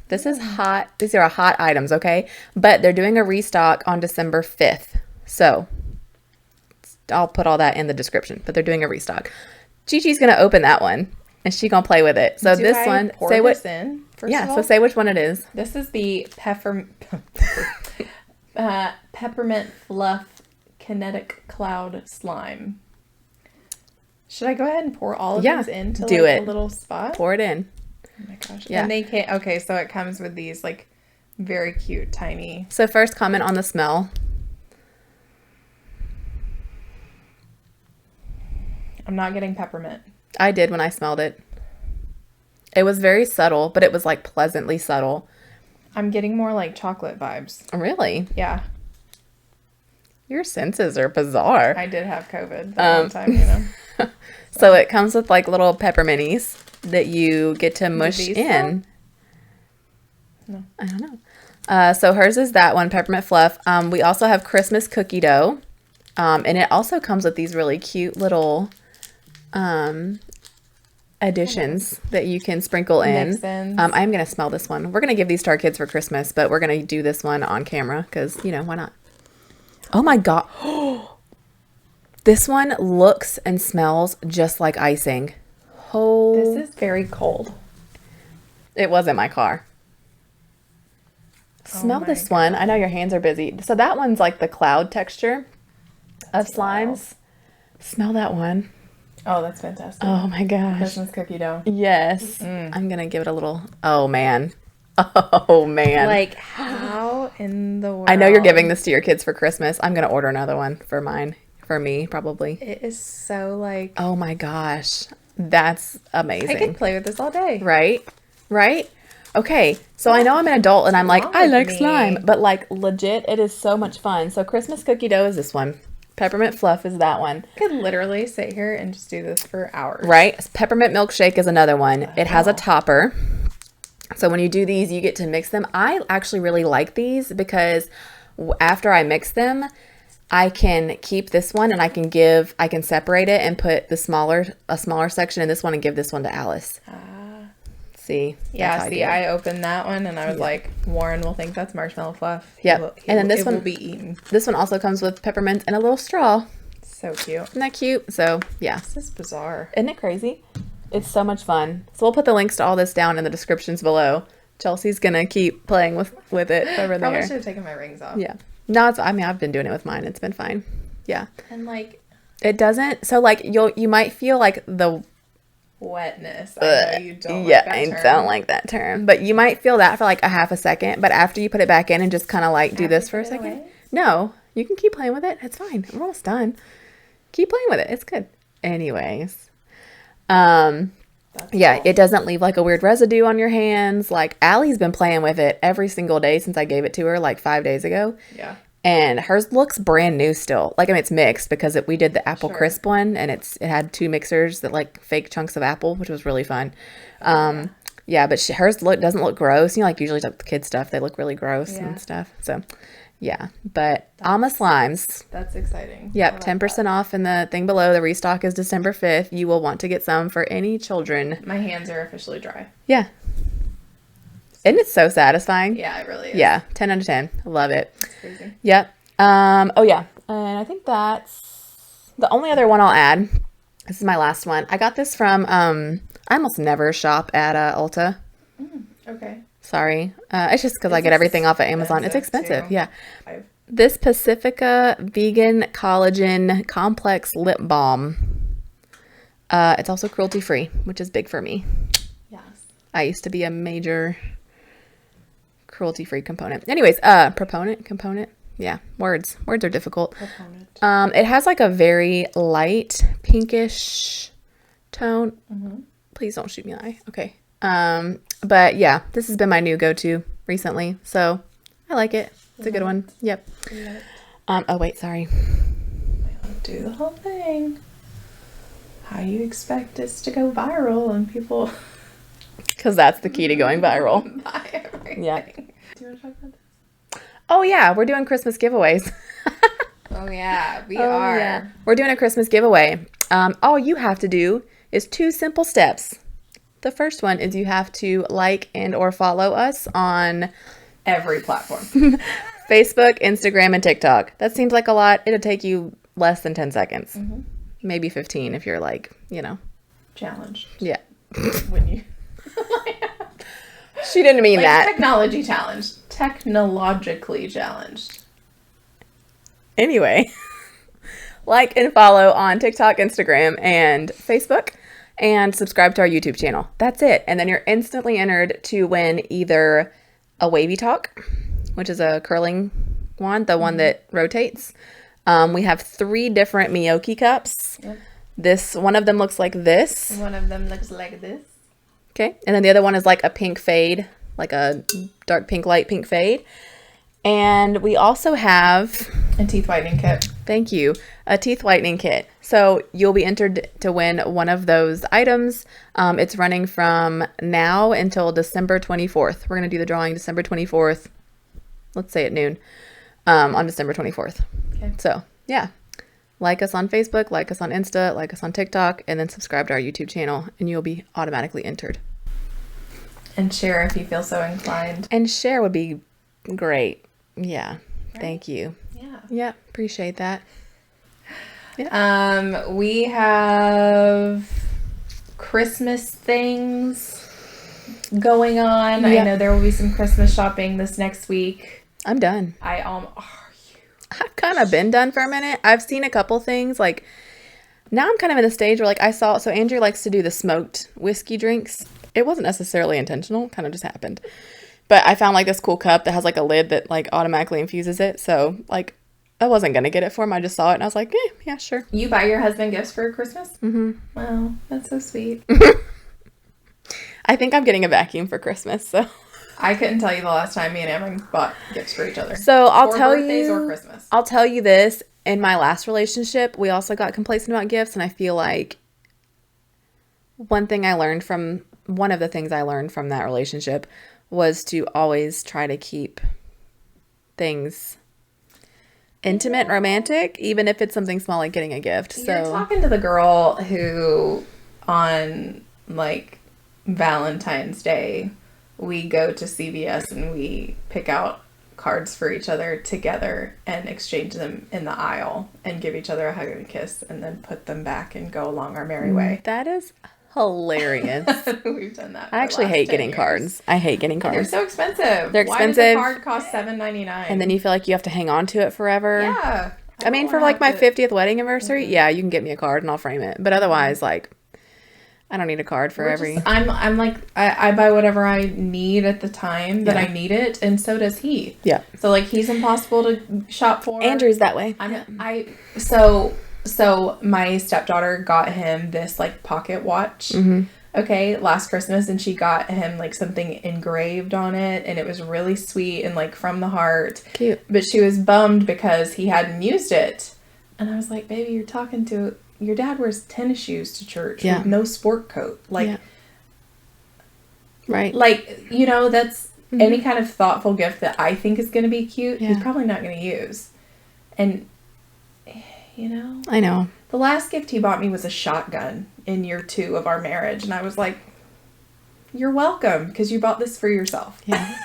This is hot. These are hot items, okay? But they're doing a restock on December 5th. So I'll put all that in the description, but they're doing a restock. Gigi's going to open that one, and she's going to play with it. So Do this I one, pour say this what, in, first yeah, of all? so say which one it is. This is the peppermint fluff kinetic cloud slime. Should I go ahead and pour all of these into a little spot? Pour it in. Oh my gosh. Yeah. And they can't, okay, so it comes with these like very cute, tiny. So first comment on the smell. I'm not getting peppermint. I did when I smelled it. It was very subtle, but it was like pleasantly subtle. I'm getting more like chocolate vibes. Really? Yeah. Your senses are bizarre. I did have COVID that one time, you know. So it comes with like little pepperminties that you get to mush in. No. I don't know. So hers is that one, peppermint fluff. We also have Christmas cookie dough. And it also comes with these really cute little additions that you can sprinkle in. I'm going to smell this one. We're going to give these to our kids for Christmas, but we're going to do this one on camera because, you know, why not? Oh my God. This one looks and smells just like icing. Oh. This is very cold. It was in my car. Smell this one. I know your hands are busy. So that one's like the cloud texture of slimes. Smell that one. Oh, that's fantastic. Oh my gosh. Christmas cookie dough. Yes. I'm going to give it a little. Oh man. Oh man. Like how in the world? I know you're giving this to your kids for Christmas. I'm going to order another one for mine. For me, probably. It is so like. Oh my gosh. That's amazing. I could play with this all day. Right? Right? Okay. So I know I'm an adult and I'm like, I like slime. But like legit, it is so much fun. So Christmas cookie dough is this one. Peppermint fluff is that one. I could literally sit here and just do this for hours. Right? Peppermint milkshake is another one. It has a topper. So when you do these, you get to mix them. I actually really like these because after I mix them, I can keep this one and I can separate it and put a smaller section in this one and give this one to Alice. See? Yeah, I opened that one and I was like, Warren will think that's marshmallow fluff. Yep. And then this one will be eaten. This one also comes with peppermint and a little straw. So cute. Isn't that cute? So, yeah. This is bizarre. Isn't it crazy? It's so much fun. So we'll put the links to all this down in the descriptions below. Chelsea's going to keep playing with it over there. Probably should have taken my rings off. Yeah. No, I've been doing it with mine. It's been fine. Yeah. And like. It doesn't. So like you might feel like the wetness. I know you don't like that term. I don't like that term. But you might feel that for like a half a second. But after you put it back in and just kind of like do this for a second. Away? No, you can keep playing with it. It's fine. We're almost done. Keep playing with it. It's good. Anyways. Yeah, cool. It doesn't leave like a weird residue on your hands. Like Allie's been playing with it every single day since I gave it to her like 5 days ago. Yeah. And hers looks brand new still. Like, I mean, it's mixed because we did the apple crisp one and it had 2 mixers that like fake chunks of apple, which was really fun. Yeah, but hers doesn't look gross. You know, like usually the kid stuff, they look really gross and stuff. So yeah, but Alma Slimes. That's exciting. Yep, 10% off in the thing below. The restock is December 5th. You will want to get some for any children. My hands are officially dry. Yeah. Isn't it so satisfying? Yeah, it really is. Yeah, 10 out of 10. I love it. It's crazy. Yep. Oh, yeah. And I think that's the only other one I'll add. This is my last one. I got this from, I almost never shop at Ulta. Okay. Sorry. It's just because I get everything off of Amazon. It's expensive. Too. Yeah. This Pacifica Vegan Collagen Complex Lip Balm. It's also cruelty-free, which is big for me. Yes. I used to be a major cruelty-free component. Anyways, component. Yeah, words are difficult. Proponent. It has like a very light pinkish tone. Please don't shoot me in the eye. Okay. But yeah, this has been my new go-to recently, so I like it. It's a good one. Yep. Oh wait, sorry. Do the whole thing. How you expect this to go viral and people? Because that's the key to going viral. Buy everything. Yeah. Do you want to talk about this? Oh yeah, we're doing Christmas giveaways. Oh yeah, we are. Yeah. We're doing a Christmas giveaway. All you have to do is 2 simple steps. The first one is you have to like and or follow us on every platform. Facebook, Instagram, and TikTok. That seems like a lot. It'll take you less than 10 seconds. Mm-hmm. Maybe 15 if you're like, challenged. Yeah. When you... She didn't mean that. Technology challenged. Technologically challenged. Anyway, like and follow on TikTok, Instagram, and Facebook, and subscribe to our YouTube channel. That's it. And then you're instantly entered to win either a wavy talk, which is a curling wand, the one that rotates. We have 3 different Miyoki cups. Yep. One of them looks like this. One of them looks like this. Okay. And then the other one is like a pink fade, like a dark pink, light pink fade. And we also have a teeth whitening kit. Thank you. A teeth whitening kit. So you'll be entered to win one of those items. It's running from now until December 24th. We're going to do the drawing December 24th. Let's say at noon on December 24th. Okay. So, yeah. Like us on Facebook, like us on Insta, like us on TikTok, and then subscribe to our YouTube channel, and you'll be automatically entered. And share if you feel so inclined. And share would be great. Yeah. Right. Thank you. Yeah. Yeah. Appreciate that. Yeah. We have Christmas things going on. Yep. I know there will be some Christmas shopping this next week. I'm done. I've kind of been done for a minute. I've seen a couple things. Like, now I'm kind of in the stage where, like, so Andrew likes to do the smoked whiskey drinks. It wasn't necessarily intentional. Kind of just happened. But I found, like, this cool cup that has, like, a lid that, like, automatically infuses it. So, like, I wasn't going to get it for him. I just saw it, and I was like, yeah, sure. You buy your husband gifts for Christmas? Mm-hmm. Wow, that's so sweet. I think I'm getting a vacuum for Christmas, so... I couldn't tell you the last time me and Amber bought gifts for each other. So I'll tell birthdays or Christmas. I'll tell you this. In my last relationship, we also got complacent about gifts, and I feel like one of the things I learned from that relationship was to always try to keep things intimate, romantic, even if it's something small like getting a gift. You're talking to the girl who on like Valentine's Day we go to CVS and we pick out cards for each other together and exchange them in the aisle and give each other a hug and a kiss and then put them back and go along our merry way. That is hilarious. We've done that. I actually hate getting cards. I hate getting cards. They're so expensive. They're expensive. Why does a card cost $7.99? And then you feel like you have to hang on to it forever. Yeah. I mean, for like my 50th wedding anniversary, yeah, you can get me a card and I'll frame it. But otherwise, like, I don't need a card for every... I'm like, I buy whatever I need at the time that I need it, and so does he. Yeah. So, like, he's impossible to shop for. Andrew's that way. So my stepdaughter got him this, like, pocket watch, last Christmas, and she got him, like, something engraved on it, and it was really sweet and, like, from the heart. Cute. But she was bummed because he hadn't used it. And I was like, baby, you're talking to... Your dad wears tennis shoes to church with no sport coat. Like, right. Like, you know, that's any kind of thoughtful gift that I think is going to be cute. Yeah. He's probably not going to use. And, you know. I know. The last gift he bought me was a shotgun in year 2 of our marriage. And I was like, you're welcome because you bought this for yourself. Yeah.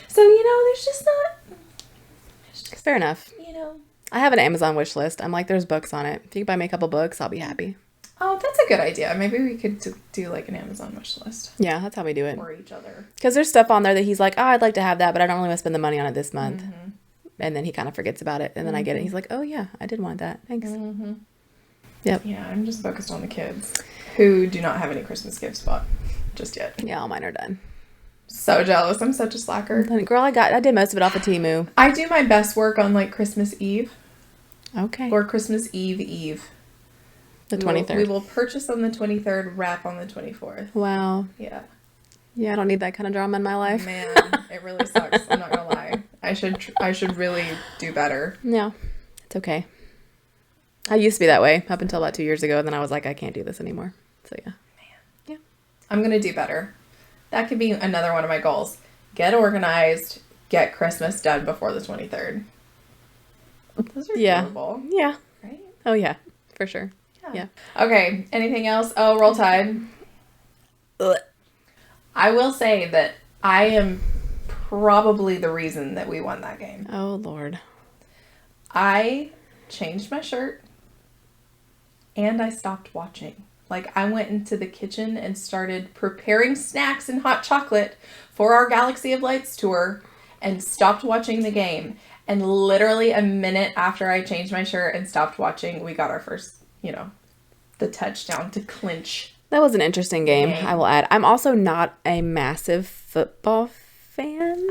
So, you know, there's just not. Fair enough. You know. I have an Amazon wish list. I'm like, there's books on it. If you can buy me a couple books, I'll be happy. Oh, that's a good idea. Maybe we could do like an Amazon wish list. Yeah, that's how we do it. For each other. Because there's stuff on there that he's like, oh, I'd like to have that, but I don't really want to spend the money on it this month. Mm-hmm. And then he kind of forgets about it. And then I get it. He's like, oh, yeah, I did want that. Thanks. Mm-hmm. Yep. Yeah, I'm just focused on the kids who do not have any Christmas gifts bought just yet. Yeah, all mine are done. So jealous. I'm such a slacker. Girl, I did most of it off of Temu. I do my best work on like Christmas Eve. Okay. Or Christmas Eve. The 23rd. We will purchase on the 23rd, wrap on the 24th. Wow. Yeah. Yeah, I don't need that kind of drama in my life. Man, it really sucks. I'm not gonna lie. I should really do better. No, it's okay. I used to be that way up until about 2 years ago, and then I was like, I can't do this anymore. So yeah. Man. Yeah. I'm gonna do better. That could be another one of my goals. Get organized. Get Christmas done before the 23rd. Those are doable. Yeah. Right? Oh, yeah. For sure. Yeah. Okay. Anything else? Oh, Roll Tide. Ugh. I will say that I am probably the reason that we won that game. Oh, Lord. I changed my shirt, and I stopped watching. Like, I went into the kitchen and started preparing snacks and hot chocolate for our Galaxy of Lights tour and stopped watching the game. And literally a minute after I changed my shirt and stopped watching, we got our first, the touchdown to clinch. That was an interesting game, I will add. I'm also not a massive football fan.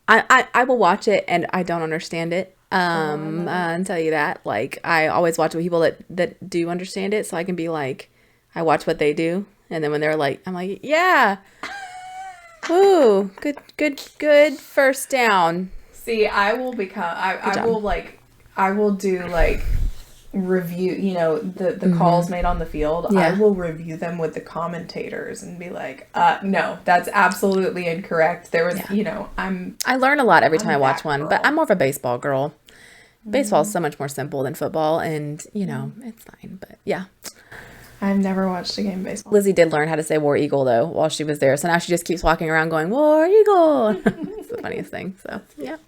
I will watch it and I don't understand it. I'll tell you that. Like, I always watch with people that do understand it, so I can be like, I watch what they do, and then when they're like, I'm like, yeah, ooh, good first down. See, I will do like review, the calls made on the field. Yeah. I will review them with the commentators and be like, no, that's absolutely incorrect. There was, I learn a lot every time I watch one, but I'm more of a baseball girl. Baseball is so much more simple than football, and it's fine. But yeah, I've never watched a game of baseball. Lizzie did learn how to say War Eagle though while she was there, so now she just keeps walking around going War Eagle. It's the funniest thing. So yeah,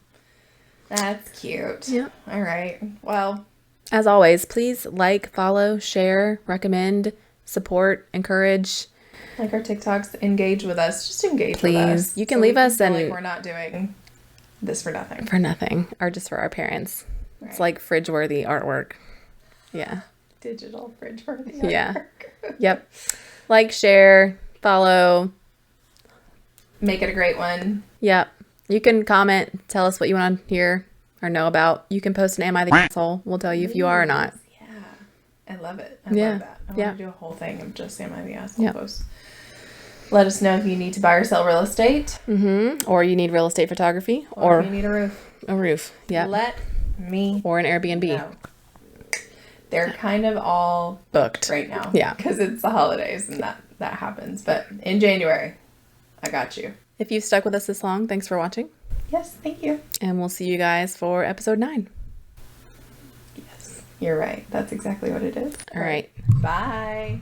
that's cute. Yeah. All right. Well, as always, please like, follow, share, recommend, support, encourage. Like our TikToks, engage with us. Just engage with us. Please. You can leave us and like we're not doing this for nothing. For nothing, or just for our parents. Right. It's like fridge-worthy artwork. Yeah. Digital fridge-worthy artwork. Yeah. Yep. Like, share, follow. Make it a great one. Yep. You can comment. Tell us what you want to hear or know about. You can post an Am I the Asshole? We'll tell you if you are or not. Yeah. I love it. I love that. I want to do a whole thing of just Am I the Asshole posts. Let us know if you need to buy or sell real estate. Mm-hmm. Or you need real estate photography. Or if you need a roof. A roof. Yeah. Let me or an Airbnb. know. They're kind of all booked right now. Yeah. Because it's the holidays and that happens. But in January, I got you. If you've stuck with us this long, thanks for watching. Yes, thank you. And we'll see you guys for episode 9. Yes, you're right. That's exactly what it is. All right. Bye.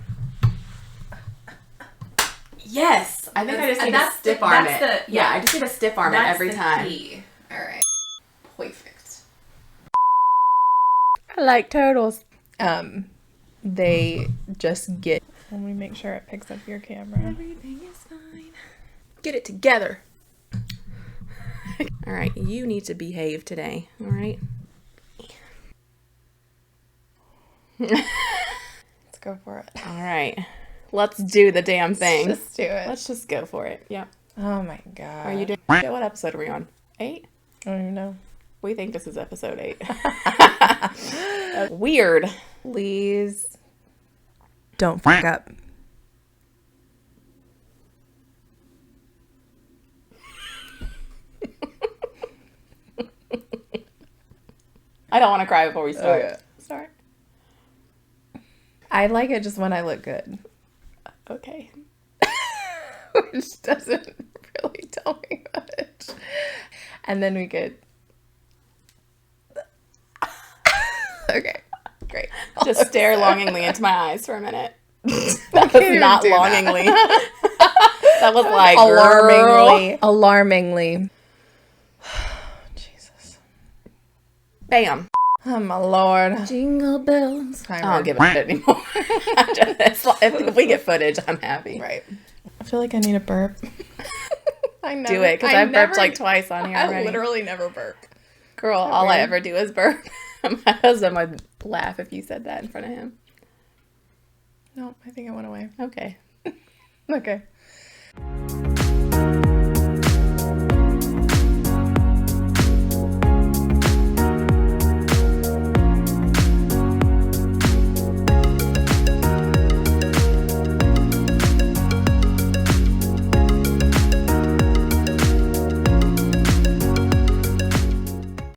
Yes. I think I just need to stiff arm it. I just need to stiff arm it every time. Key. All right. Perfect. I like turtles. They just get... Let me make sure it picks up your camera. Everything is fine. Get it together. All right. You need to behave today. All right. Let's go for it. All right. Let's do the damn thing. Let's just do it. Let's just go for it. Yep. Oh my God. Are you doing what episode are we on? 8? I don't even know. We think this is episode 8. Weird. Please don't fuck up. I don't want to cry before we start. Okay. Start. I like it just when I look good. Okay. Which doesn't really tell me much. And then we could... Okay, great. Just stare longingly into my eyes for a minute. That was not longingly. That was like alarmingly. Jesus. Bam. Oh my Lord. Jingle bells. I don't give a shit anymore. If we get footage, I'm happy. Right. I feel like I need a burp. Do it, because I've burped like twice on here already. I literally never burp. Girl, all I ever do is burp. My husband would laugh if you said that in front of him. No, I think it went away. Okay. Okay.